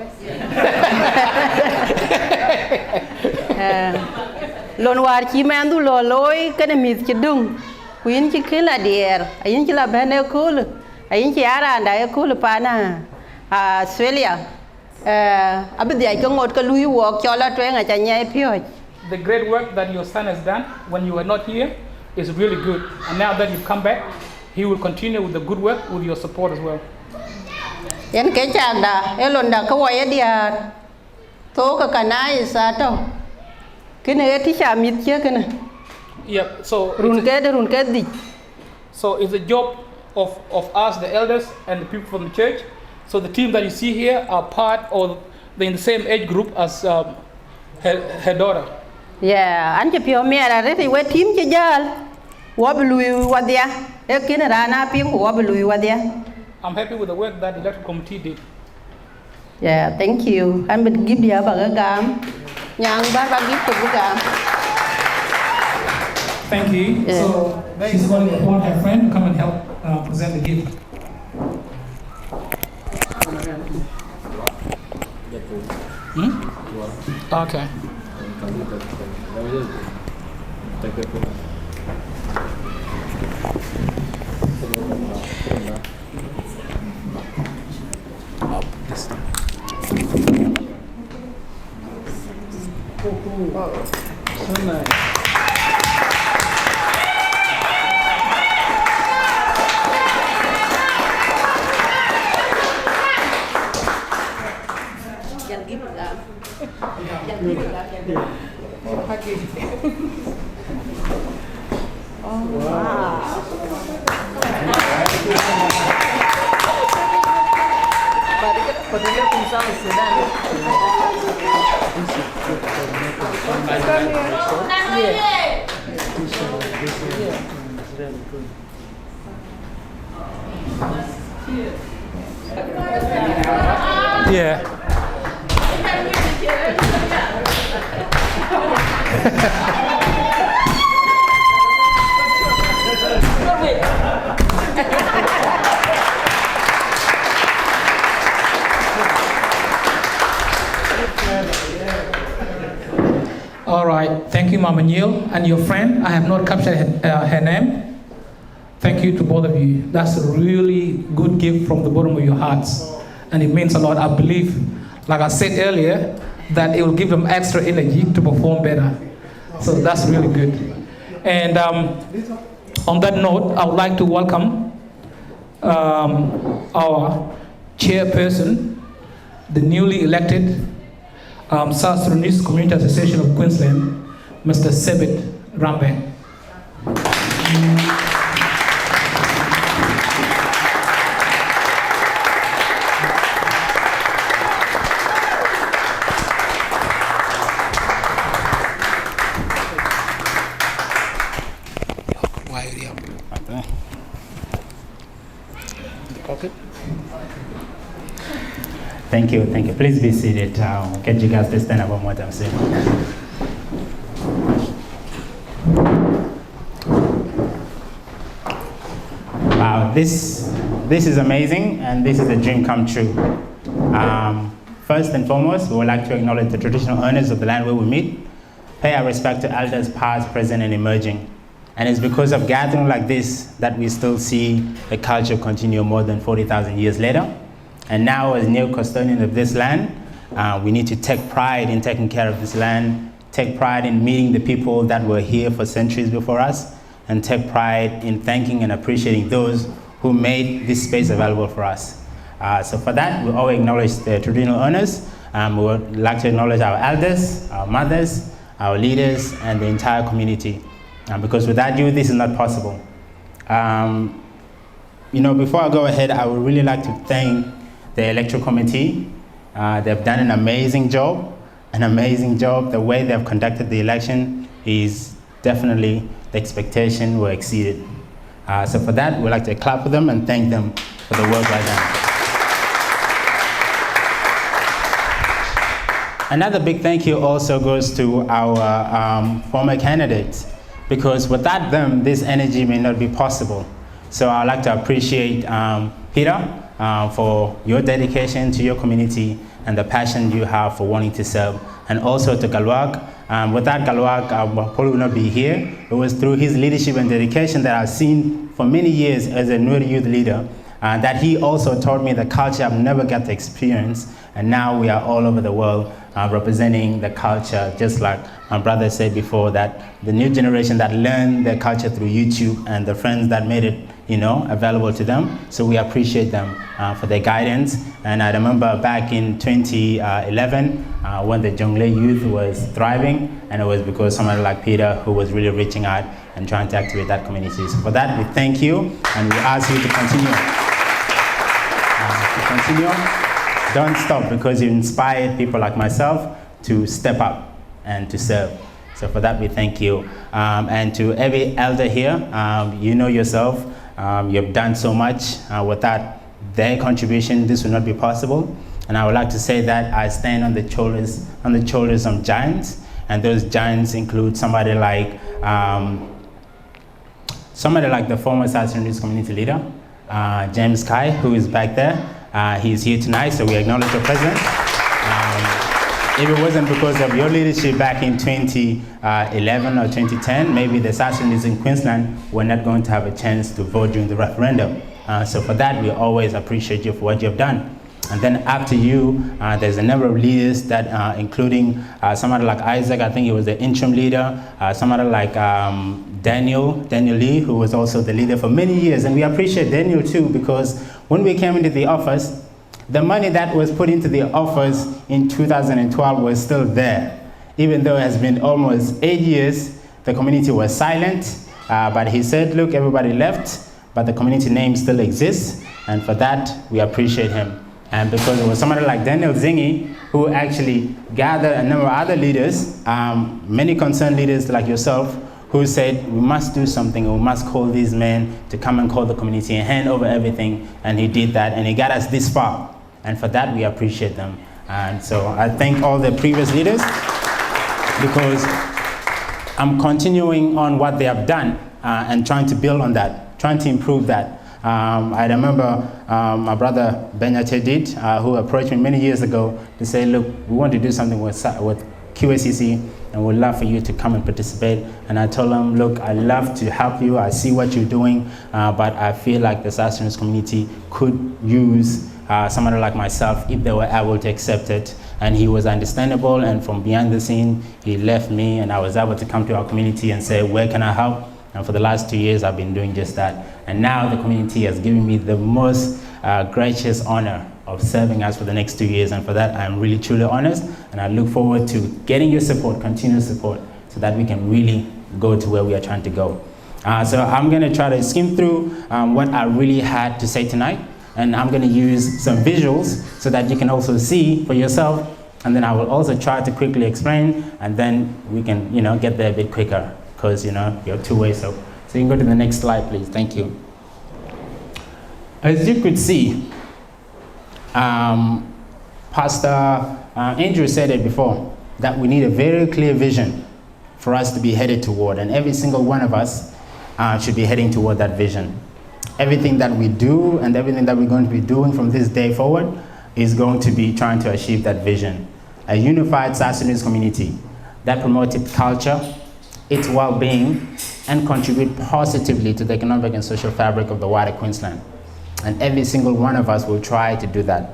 Speaker 7: Lonwar Chimandu Loloy, Kanamith Chidung, Queen Chikilla dear, a Inchila Bene Cool, a Inchiara and I cool pana, Australia. Abidia Kongotka Louis walk Chola Twang at Chanya Pio.
Speaker 2: The great work that your son has done when you were not here is really good. And now that you've come back, he will continue with the good work with your support as well.
Speaker 7: Yan Kechanda, Elonda Kawaya dear, Toka Kanai Sato.
Speaker 2: Yep, so it's a job of us, the elders, and the people from the church. So the team that you see here are part, or they're in the same age group as her daughter.
Speaker 7: Yeah, and if you're married, we team Jal, Wablu Wadia, Ekinarana, Pim, Wablu Wadia.
Speaker 2: I'm happy with the work that the electoral committee did.
Speaker 7: Yeah, thank you. And would give you a bagam. Young Baba give to Bugam.
Speaker 2: Thank you.
Speaker 7: Yeah.
Speaker 2: So she's calling upon her friend to come and help present the gift. Okay.
Speaker 8: Oh, so nice.
Speaker 7: Oh, wow.
Speaker 8: Podría pensar en Sudan.
Speaker 2: Yeah. All right, thank you, Mama Neil, and your friend. I have not captured her name. Thank you to both of you. That's a really good gift from the bottom of your hearts, and it means a lot. I believe, like I said earlier, that it will give them extra energy to perform better. So that's really good. And on that note, I would like to welcome our chairperson, the newly elected South Sudanese Community Association of Queensland, Mr. Sebit Rambe.
Speaker 1: Thank you, thank you. Please be seated. I'll get you guys to stand up on what I'm saying. Wow, this is amazing, and this is a dream come true. First and foremost, we would like to acknowledge the traditional owners of the land where we meet, pay our respect to elders past, present, and emerging. And it's because of gathering like this that we still see the culture continue more than 40,000 years later. And now, as new custodians of this land, we need to take pride in taking care of this land, take pride in meeting the people that were here for centuries before us, and take pride in thanking and appreciating those who made this space available for us. So for that, we all acknowledge the traditional owners. We would like to acknowledge our elders, our mothers, our leaders, and the entire community. Because without you, this is not possible. You know, before I go ahead, I would really like to thank the electoral committee They've done an amazing job, The way they've conducted the election is definitely the expectation were exceeded. So for that, we'd like to clap for them and thank them for the work right done. Another big thank you also goes to our former candidates, because without them, this energy may not be possible. So I'd like to appreciate Peter for your dedication to your community and the passion you have for wanting to serve, and also to Galwak. Without Galwak, I probably would not be here. It was through his leadership and dedication that I've seen for many years as a new youth leader, that he also taught me the culture I've never got to experience, and now we are all over the world representing the culture, just like my brother said before, that the new generation that learned their culture through YouTube and the friends that made it, available to them. So we appreciate them for their guidance. And I remember back in 2011 when the Jonglei youth was thriving, and it was because someone like Peter who was really reaching out and trying to activate that community. So for that, we thank you, and we ask you to continue. Don't stop, because you inspired people like myself to step up and to serve. So for that, we thank you. And to every elder here, you know yourself, you've done so much. Without their contribution, this would not be possible. And I would like to say that I stand on the shoulders of giants, and those giants include somebody like the former South Sudanese community leader, James Kai, who is back there. He's here tonight, so we acknowledge your presence. If it wasn't because of your leadership back in 2011 or 2010, maybe the South Sudanese in Queensland were not going to have a chance to vote during the referendum. So for that, we always appreciate you for what you've done. And then after you, there's a number of leaders that, including somebody like Isaac, I think he was the interim leader, somebody like Daniel Lee, who was also the leader for many years. And we appreciate Daniel too, because when we came into the office, the money that was put into the office in 2012 was still there. Even though it has been almost 8 years, the community was silent, but he said, look, everybody left, but the community name still exists, and for that, we appreciate him. And because it was somebody like Daniel Zingi who actually gathered a number of other leaders, many concerned leaders like yourself, who said, we must do something, we must call these men to come and call the community and hand over everything. And he did that, and he got us this far. And for that, we appreciate them. And so I thank all the previous leaders, because I'm continuing on what they have done and trying to build on that, trying to improve that. I remember my brother Benyate did, who approached me many years ago to say, look, we want to do something with QACC, and we'd love for you to come and participate. And I told him, look, I love to help you, I see what you're doing, but I feel like the South Sudanese community could use somebody like myself if they were able to accept it. And he was understandable, and from behind the scene, he left me, and I was able to come to our community and say, where can I help? And for the last 2 years, I've been doing just that. And now the community has given me the most gracious honor of serving us for the next 2 years. And for that, I'm really, truly honored. And I look forward to getting your support, continuous support, so that we can really go to where we are trying to go. So I'm going to try to skim through what I really had to say tonight. And I'm going to use some visuals so that you can also see for yourself. And then I will also try to quickly explain, and then we can, get there a bit quicker, because, you have 2 ways. So you can go to the next slide, please. Thank you. As you could see, Pastor Andrew said it before, that we need a very clear vision for us to be headed toward, and every single one of us should be heading toward that vision. Everything that we do and everything that we're going to be doing from this day forward is going to be trying to achieve that vision. A unified South Sudanese community that promotes its culture, its well-being, and contribute positively to the economic and social fabric of the wider Queensland. And every single one of us will try to do that.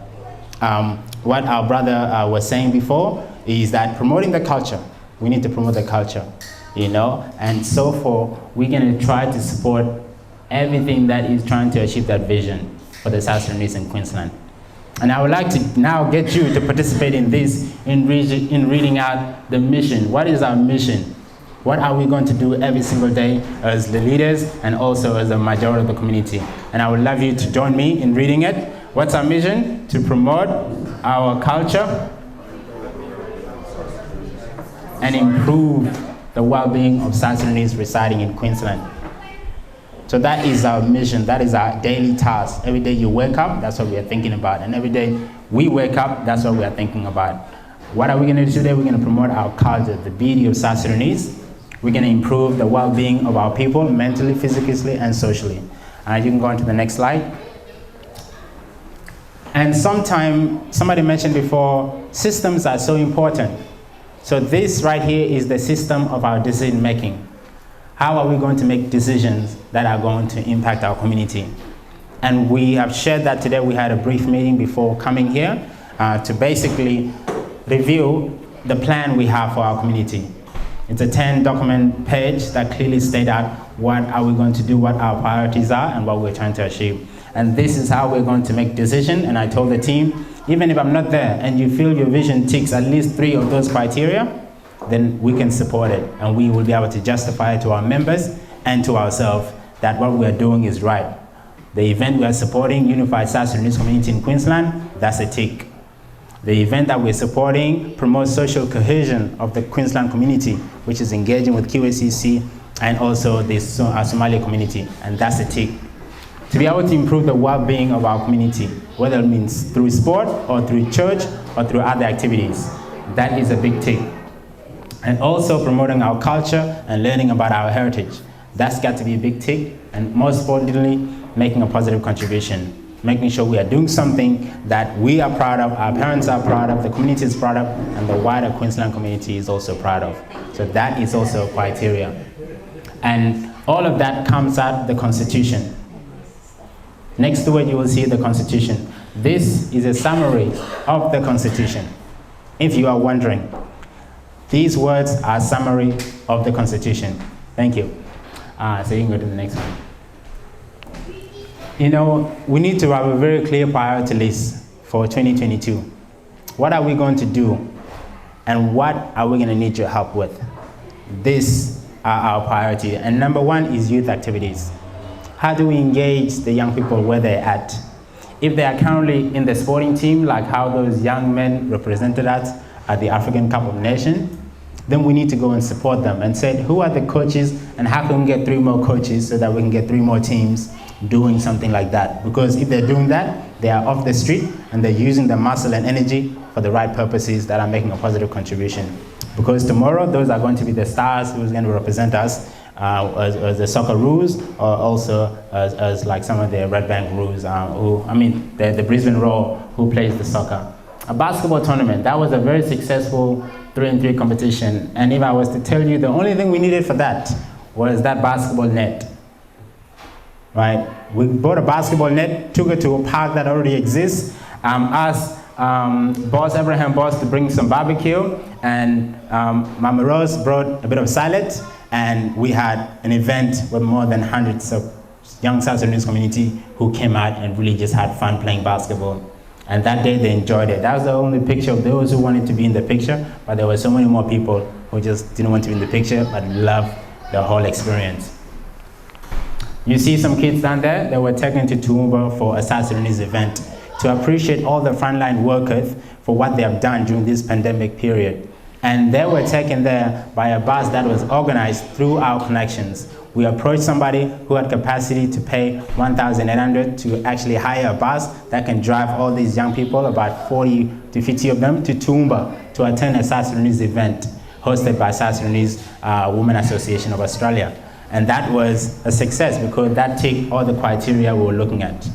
Speaker 1: What our brother was saying before is that promoting the culture, we need to promote the culture, and so forth. We're going to try to support everything that is trying to achieve that vision for the South Sudanese in Queensland. And I would like to now get you to participate in this, in reading out the mission. What is our mission? What are we going to do every single day as the leaders and also as a majority of the community? And I would love you to join me in reading it. What's our mission? To promote our culture and improve the well-being of South Sudanese residing in Queensland. So that is our mission, that is our daily task. Every day you wake up, that's what we are thinking about. And every day we wake up, that's what we are thinking about. What are we gonna do today? We're gonna promote our culture, the beauty of South Sudanese. We're gonna improve the well-being of our people, mentally, physically, and socially. You can go on to the next slide. And somebody mentioned before, systems are so important. So this right here is the system of our decision making. How are we going to make decisions that are going to impact our community? And we have shared that today. We had a brief meeting before coming here to basically review the plan we have for our community. It's a 10-document page that clearly states out what are we going to do, what our priorities are, and what we're trying to achieve. And this is how we're going to make decisions. And I told the team, even if I'm not there and you feel your vision ticks at least 3 of those criteria, then we can support it. And we will be able to justify to our members and to ourselves that what we are doing is right. The event we are supporting, Unified South Sudanese Community in Queensland, that's a tick. The event that we're supporting promotes social cohesion of the Queensland community, which is engaging with QACC and also the Somali community, and that's a tick. To be able to improve the well-being of our community, whether it means through sport or through church or through other activities, that is a big tick. And also promoting our culture and learning about our heritage, that's got to be a big tick. And most importantly, making a positive contribution. Making sure we are doing something that we are proud of, our parents are proud of, the community is proud of, and the wider Queensland community is also proud of. So that is also a criteria. And all of that comes out the Constitution. Next to it, you will see the Constitution. This is a summary of the Constitution. If you are wondering, these words are a summary of the Constitution. Thank you. So you can go to the next one. You know, we need to have a very clear priority list for 2022. What are we going to do? And what are we going to need your help with? These are our priority. And number 1 is youth activities. How do we engage the young people where they're at? If they are currently in the sporting team, like how those young men represented us at the African Cup of Nations, then we need to go and support them and say, who are the coaches and how can we get 3 more coaches so that we can get 3 more teams doing something like that? Because if they're doing that, they are off the street and they're using their muscle and energy for the right purposes that are making a positive contribution. Because tomorrow, those are going to be the stars who's going to represent us as the soccer rules, or also as like some of the Red Bank rules, the Brisbane Roar who plays the soccer. A basketball tournament, that was a very successful 3-on-3 competition. And if I was to tell you, the only thing we needed for that was that basketball net. Right? We bought a basketball net, took it to a park that already exists, asked Abraham Boss to bring some barbecue, and Mama Rose brought a bit of salad, and we had an event with more than hundreds of young South Sudanese community who came out and really just had fun playing basketball. And that day they enjoyed it. That was the only picture of those who wanted to be in the picture, but there were so many more people who just didn't want to be in the picture, but loved the whole experience. You see some kids down there that were taken to Toowoomba for a South Sudanese event to appreciate all the frontline workers for what they have done during this pandemic period. And they were taken there by a bus that was organized through our connections. We approached somebody who had capacity to pay $1,800 to actually hire a bus that can drive all these young people, about 40 to 50 of them, to Toowoomba to attend a South Sudanese event hosted by South Sudanese Women Association of Australia. And that was a success because that ticked all the criteria we were looking at.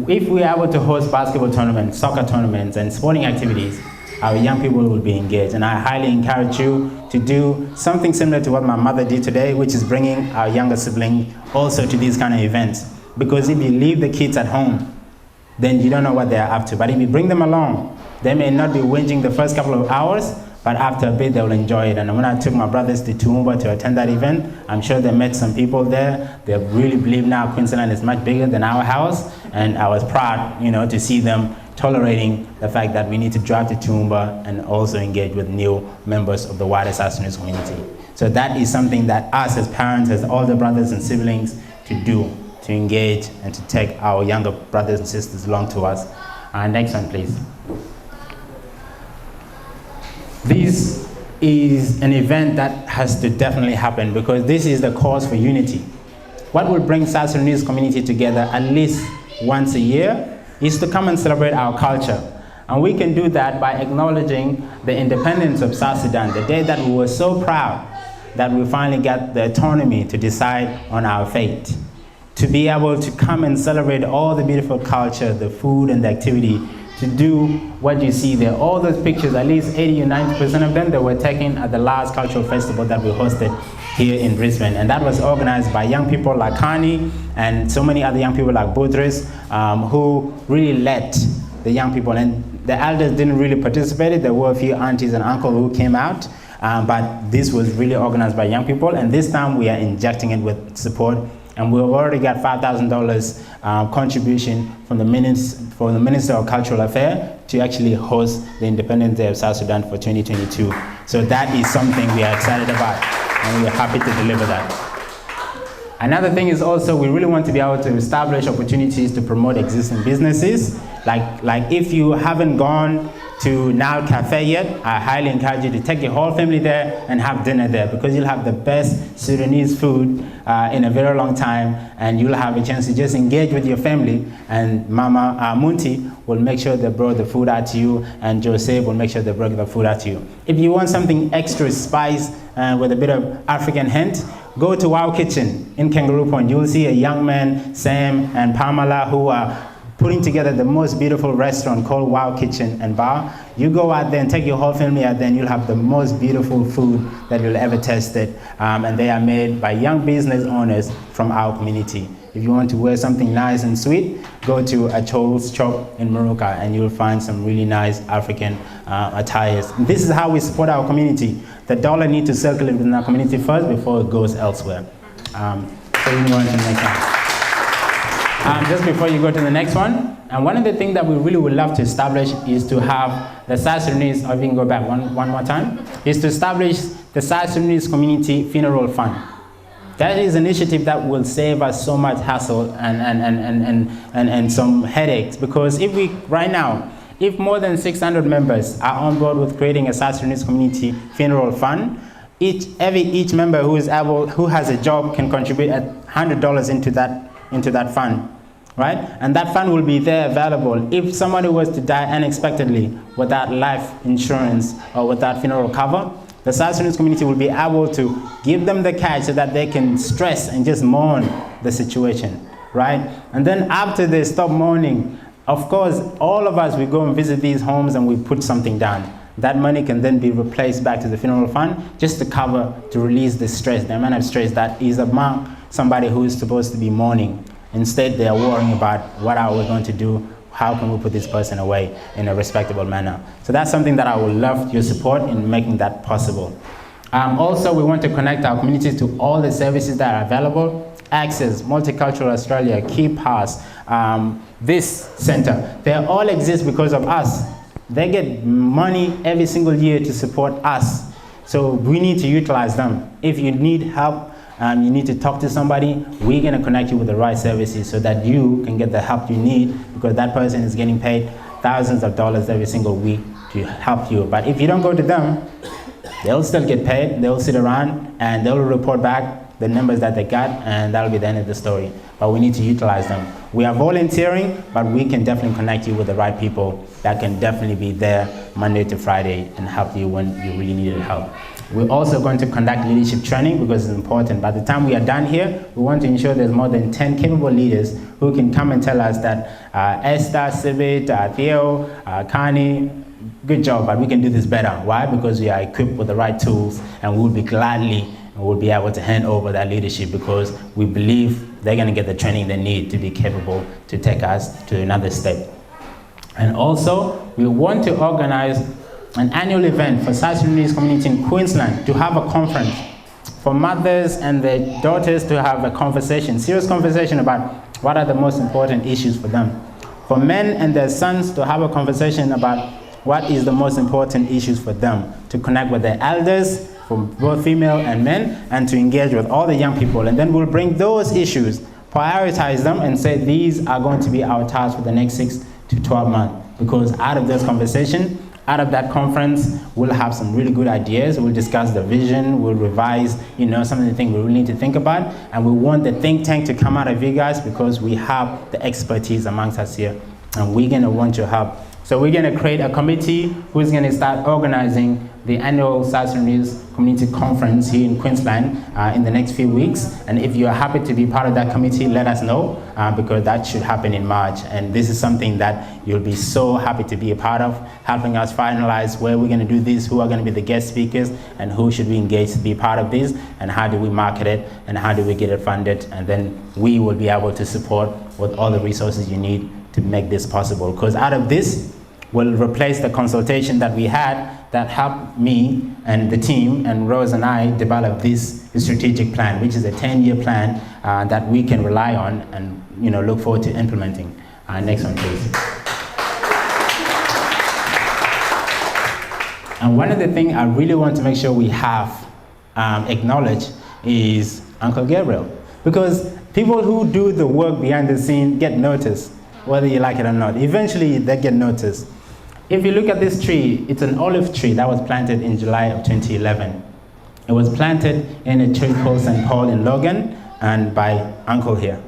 Speaker 1: If we are able to host basketball tournaments, soccer tournaments, and sporting activities, our young people will be engaged. And I highly encourage you to do something similar to what my mother did today, which is bringing our younger sibling also to these kind of events. Because if you leave the kids at home, then you don't know what they're up to. But if you bring them along, they may not be whinging the first couple of hours, but after a bit, they will enjoy it. And when I took my brothers to Toowoomba to attend that event, I'm sure they met some people there. They really believe now Queensland is much bigger than our house. And I was proud, to see them tolerating the fact that we need to drive to Toowoomba and also engage with new members of the wider South Sudanese community. So that is something that us as parents, as older brothers and siblings, to do
Speaker 9: to engage and to take our younger brothers and sisters along to us. Next one, please. This is an event that has to definitely happen because this is the cause for unity. What will bring South Sudanese community together at least once a year is to come and celebrate our culture. And we can do that by acknowledging the independence of South Sudan, the day that we were so proud that we finally got the autonomy to decide on our fate. To be able to come and celebrate all the beautiful culture, the food and the activity, to do what you see there. All those pictures, at least 80 or 90% of them, they were taken at the last cultural festival that we hosted here in Brisbane. And that was organized by young people like Kani and so many other young people like Budris, who really led the young people. And the elders didn't really participate. There were a few aunties and uncles who came out, but this was really organized by young people. And this time we are injecting it with support. And we've already got $5,000 contribution from the Minister of Cultural Affairs to actually host the Independence Day of South Sudan for 2022. So that is something we are excited about, and we're happy to deliver that. Another thing is also we really want to be able to establish opportunities to promote existing businesses. Like if you haven't gone to Now Cafe yet, I highly encourage you to take your whole family there and have dinner there, because you'll have the best Sudanese food in a very long time, and you'll have a chance to just engage with your family, and Mama Munti will make sure they brought the food out to you, and Joseph will make sure they brought the food out to you. If you want something extra spice with a bit of African hint, go to Wow Kitchen in Kangaroo Point. You'll see a young man, Sam and Pamela, who are putting together the most beautiful restaurant called Wow Kitchen and Bar. You go out there and take your whole family out there, and you'll have the most beautiful food that you'll ever tasted. And they are made by young business owners from our community. If you want to wear something nice and sweet, go to a Chole's Shop in Moruka, and you'll find some really nice African attires. And this is how we support our community. The dollar needs to circulate within our community first before it goes elsewhere. So you want to make that. Just before you go to the next one, and one of the things that we really would love to establish is to have the South Sudanese, or we can go back one more time, is to establish the South Sudanese Community Funeral Fund. That is an initiative that will save us so much hassle and some headaches, because right now, if more than 600 members are on board with creating a South Sudanese Community Funeral Fund, each member who has a job can contribute $100 into that fund, right? And that fund will be there available. If somebody was to die unexpectedly without life insurance or without funeral cover, the South Sudanese community will be able to give them the cash so that they can stress and just mourn the situation, right? And then after they stop mourning, of course, all of us, we go and visit these homes and we put something down. That money can then be replaced back to the funeral fund just to release the stress, the amount of stress that is among somebody who is supposed to be mourning. Instead, they are worrying about what are we going to do, how can we put this person away in a respectable manner. So that's something that I would love your support in making that possible. Also, we want to connect our communities to all the services that are available. Access, Multicultural Australia, Key Pass, this center, they all exist because of us. They get money every single year to support us. So we need to utilize them. If you need help, you need to talk to somebody, we're going to connect you with the right services so that you can get the help you need, because that person is getting paid thousands of dollars every single week to help you. But if you don't go to them, they'll still get paid, they'll sit around and they'll report back the numbers that they got, and that'll be the end of the story. But we need to utilize them. We are volunteering, but we can definitely connect you with the right people that can definitely be there Monday to Friday and help you when you really needed help. We're also going to conduct leadership training because it's important. By the time we are done here, we want to ensure there's more than 10 capable leaders who can come and tell us that Esther, Sibit, Theo, Kani, good job, but we can do this better. Why? Because we are equipped with the right tools, and we will be gladly and we'll be able to hand over that leadership, because we believe they're going to get the training they need to be capable to take us to another step. And also, we want to organize an annual event for South Sudanese community in Queensland to have a conference for mothers and their daughters to have a conversation, serious conversation about what are the most important issues for them. For men and their sons to have a conversation about what is the most important issues for them, to connect with their elders, for both female and men, and to engage with all the young people. And then we'll bring those issues prioritize them and say these are going to be our tasks for the next 6 to 12 months. Because out of this conversation, out of that conference, we'll have some really good ideas. We'll discuss the vision, we'll revise, some of the things we really need to think about. And we want the think tank to come out of you guys because we have the expertise amongst us here. And we're gonna want your help. So we're gonna create a committee who's gonna start organizing the annual South Sudanese Community Conference here in Queensland in the next few weeks. And if you're happy to be part of that committee, let us know because that should happen in March. And this is something that you'll be so happy to be a part of, helping us finalize where we're gonna do this, who are gonna be the guest speakers, and who should we engage to be part of this, and how do we market it, and how do we get it funded. And then we will be able to support with all the resources you need to make this possible. Because out of this, will replace the consultation that we had that helped me and the team and Rose and I develop this strategic plan, which is a 10-year plan that we can rely on and look forward to implementing. Next one, please. And one of the things I really want to make sure we have acknowledged is Uncle Gabriel, because people who do the work behind the scene get noticed, whether you like it or not. Eventually, they get noticed. If you look at this tree, it's an olive tree that was planted in July of 2011. It was planted in a church called St. Paul in Logan and by Uncle here,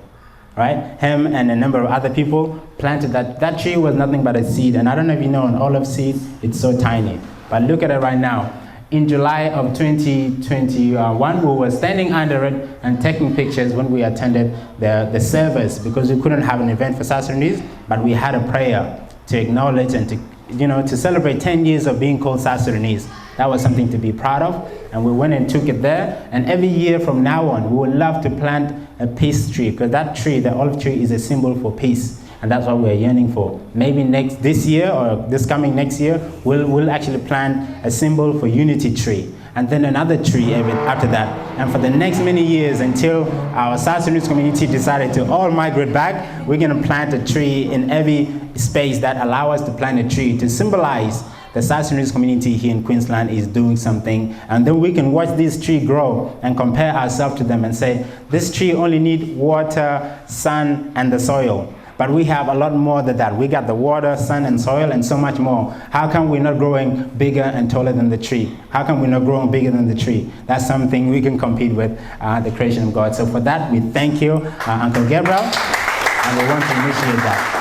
Speaker 9: right? Him and a number of other people planted that. That tree was nothing but a seed, and I don't know if you know an olive seed, it's so tiny. But look at it right now. In July of 2021, we were standing under it and taking pictures when we attended the service because we couldn't have an event for South Sudanese, but we had a prayer to acknowledge and to celebrate 10 years of being called South Sudanese. That was something to be proud of, and we went and took it there. And every year from now on, we would love to plant a peace tree because that tree, the olive tree, is a symbol for peace. And that's what we're yearning for. Maybe this year or this coming next year, we'll actually plant a symbol for unity tree. And then another tree after that. And for the next many years until our South Sudanese community decided to all migrate back, we're gonna plant a tree in every space that allow us to plant a tree to symbolize the South Sudanese community here in Queensland is doing something. And then we can watch this tree grow and compare ourselves to them and say, this tree only needs water, sun, and the soil. But we have a lot more than that. We got the water, sun, and soil, and so much more. How come we're not growing bigger and taller than the tree? How come we're not growing bigger than the tree? That's something we can compete with the creation of God. So for that, we thank you, Uncle Gabriel, and we want to initiate that.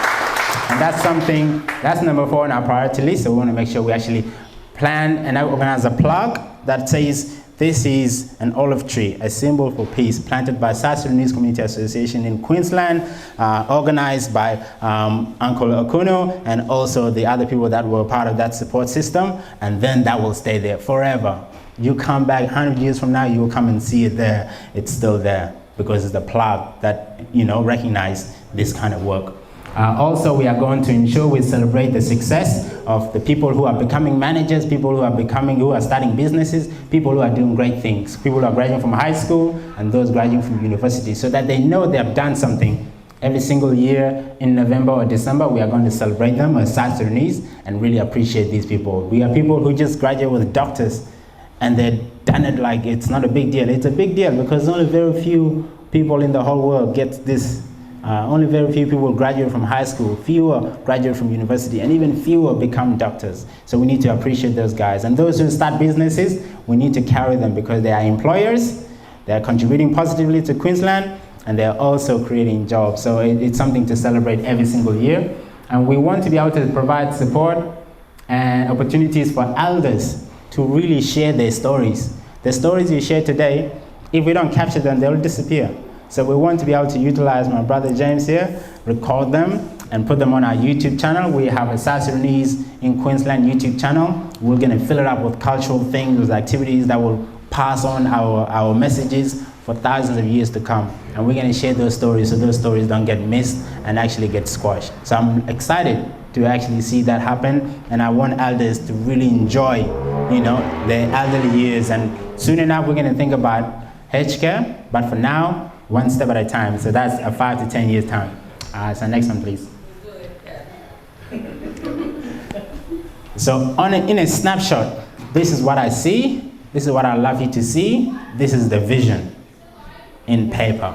Speaker 9: And that's something, that's number 4 on our priority list. So we want to make sure we actually plan and organize a plaque that says, this is an olive tree, a symbol for peace, planted by South Sudanese Community Association in Queensland, organized by Uncle Okuno and also the other people that were part of that support system, and then that will stay there forever. You come back 100 years from now, you will come and see it there. It's still there because it's the plaque that recognize this kind of work. Also, we are going to ensure we celebrate the success of the people who are becoming managers, people who are starting businesses, people who are doing great things, people who are graduating from high school and those graduating from university, so that they know they have done something. Every single year in November or December, we are going to celebrate them as South Sudanese and really appreciate these people. We are people who just graduate with doctors and they've done it like it's not a big deal. It's a big deal because only very few people in the whole world get this. Only very few people graduate from high school, fewer graduate from university, and even fewer become doctors. So we need to appreciate those guys. And those who start businesses, we need to carry them because they are employers, they are contributing positively to Queensland, and they are also creating jobs. So it's something to celebrate every single year. And we want to be able to provide support and opportunities for elders to really share their stories. The stories you share today, if we don't capture them, they'll disappear. So we want to be able to utilize my brother James here, record them, and put them on our YouTube channel. We have a South Sudanese in Queensland YouTube channel. We're going to fill it up with cultural things, with activities that will pass on our messages for thousands of years to come. And we're going to share those stories so those stories don't get missed and actually get squashed. So I'm excited to actually see that happen, and I want elders to really enjoy, their elderly years. And soon enough, we're going to think about healthcare, but for now, one step at a time. So that's a 5 to 10 years time. So next one, please. So in a snapshot, this is what I see. This is what I'd love you to see. This is the vision in paper.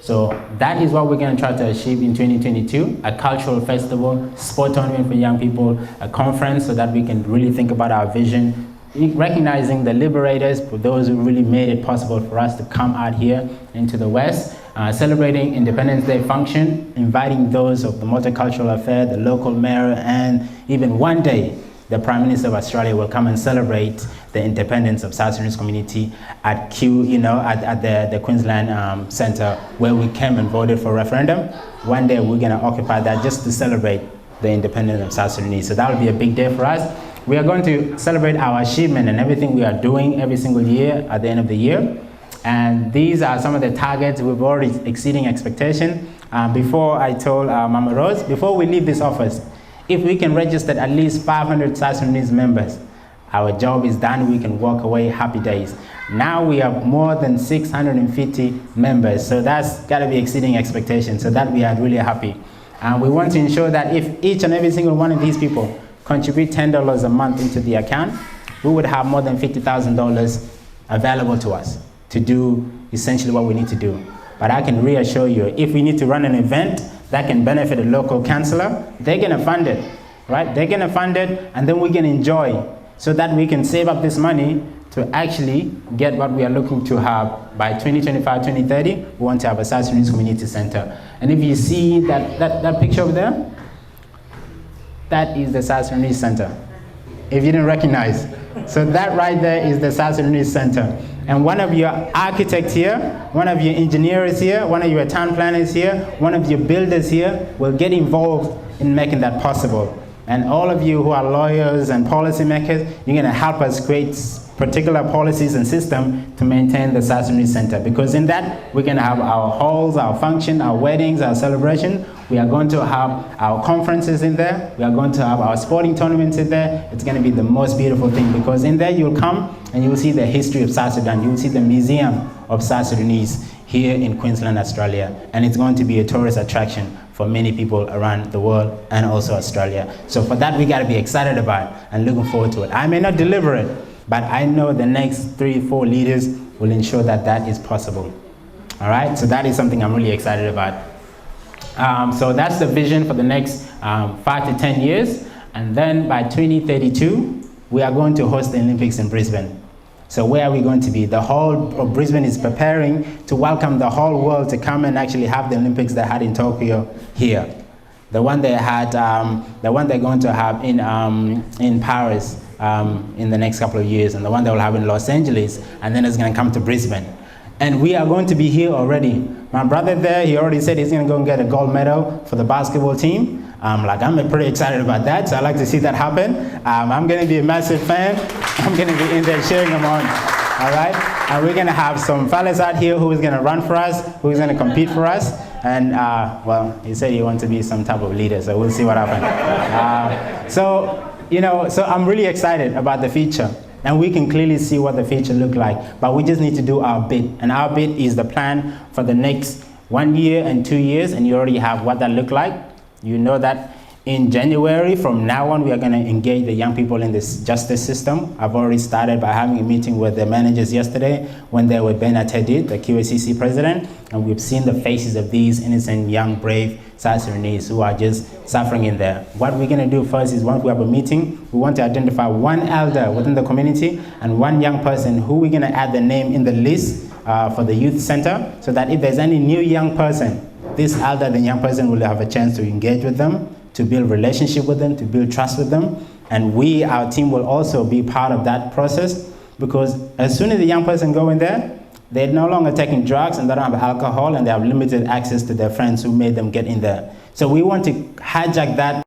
Speaker 9: So that is what we're going to try to achieve in 2022, a cultural festival, sport tournament for young people, a conference so that we can really think about our vision, recognizing the liberators, for those who really made it possible for us to come out here into the West, celebrating Independence Day function, inviting those of the multicultural affair, the local mayor, and even one day, the Prime Minister of Australia will come and celebrate the independence of South Sudanese community at the Queensland Centre, where we came and voted for a referendum. One day we're going to occupy that just to celebrate the independence of South Sudanese. So that will be a big day for us. We are going to celebrate our achievement and everything we are doing every single year at the end of the year. And these are some of the targets we've already exceeding expectation. Before I told Mama Rose, before we leave this office, if we can register at least 500 South Sudanese members, our job is done, we can walk away happy days. Now we have more than 650 members, so that's gotta be exceeding expectations, so that we are really happy. And we want to ensure that if each and every single one of these people contribute $10 a month into the account, we would have more than $50,000 available to us to do essentially what we need to do. But I can reassure you, if we need to run an event that can benefit a local councillor, they're gonna fund it, right? They're gonna fund it, and then we can enjoy, so that we can save up this money to actually get what we are looking to have by 2025, 2030. We want to have a South Sudanese Community Center. And if you see that picture over there, that is the South Sudanese Center, if you didn't recognize. So that right there is the South Sudanese Center. And one of your architects here, one of your engineers here, one of your town planners here, one of your builders here will get involved in making that possible. And all of you who are lawyers and policymakers, you're going to help us create particular policies and systems to maintain the South Sudanese Center. Because in that, we're going to have our halls, our function, our weddings, our celebration. We are going to have our conferences in there. We are going to have our sporting tournaments in there. It's going to be the most beautiful thing, because in there you'll come and you'll see the history of South Sudan. You'll see the Museum of South Sudanese here in Queensland, Australia. And it's going to be a tourist attraction for many people around the world and also Australia. So for that, we got to be excited about and looking forward to it. I may not deliver it, but I know the next 3-4 leaders will ensure that that is possible. All right, so that is something I'm really excited about. So that's the vision for the next 5 to 10 years. And then by 2032, we are going to host the Olympics in Brisbane. So where are we going to be? The whole of Brisbane is preparing to welcome the whole world to come and actually have the Olympics they had in Tokyo here. The one they had, the one they're going to have in Paris in the next couple of years, and the one they will have in Los Angeles, and then it's going to come to Brisbane. And we are going to be here already. My brother there, he already said he's going to go and get a gold medal for the basketball team. I'm pretty excited about that, so I'd like to see that happen. I'm going to be a massive fan. I'm going to be in there cheering them on, all right? And we're going to have some fellas out here who is going to run for us, who is going to compete for us. And, well, he said he wants to be some type of leader, so we'll see what happens. So I'm really excited about the future. And we can clearly see what the future looks like, but we just need to do our bit. And our bit is the plan for the next 1 year and 2 years, and you already have what that looks like. You know that in January, from now on, we are going to engage the young people in this justice system. I've already started by having a meeting with the managers yesterday when they were Ben Atedid, the QACC president, and we've seen the faces of these innocent, young, brave South Sudanese who are just suffering in there. What we're going to do first is, once we have a meeting, we want to identify one elder within the community and one young person who we're going to add the name in the list for the youth center, so that if there's any new young person, this elder, the young person, will have a chance to engage with them, to build relationship with them, to build trust with them. And we, our team, will also be part of that process, because as soon as the young person go in there, they're no longer taking drugs and they don't have alcohol, and they have limited access to their friends who made them get in there. So we want to hijack that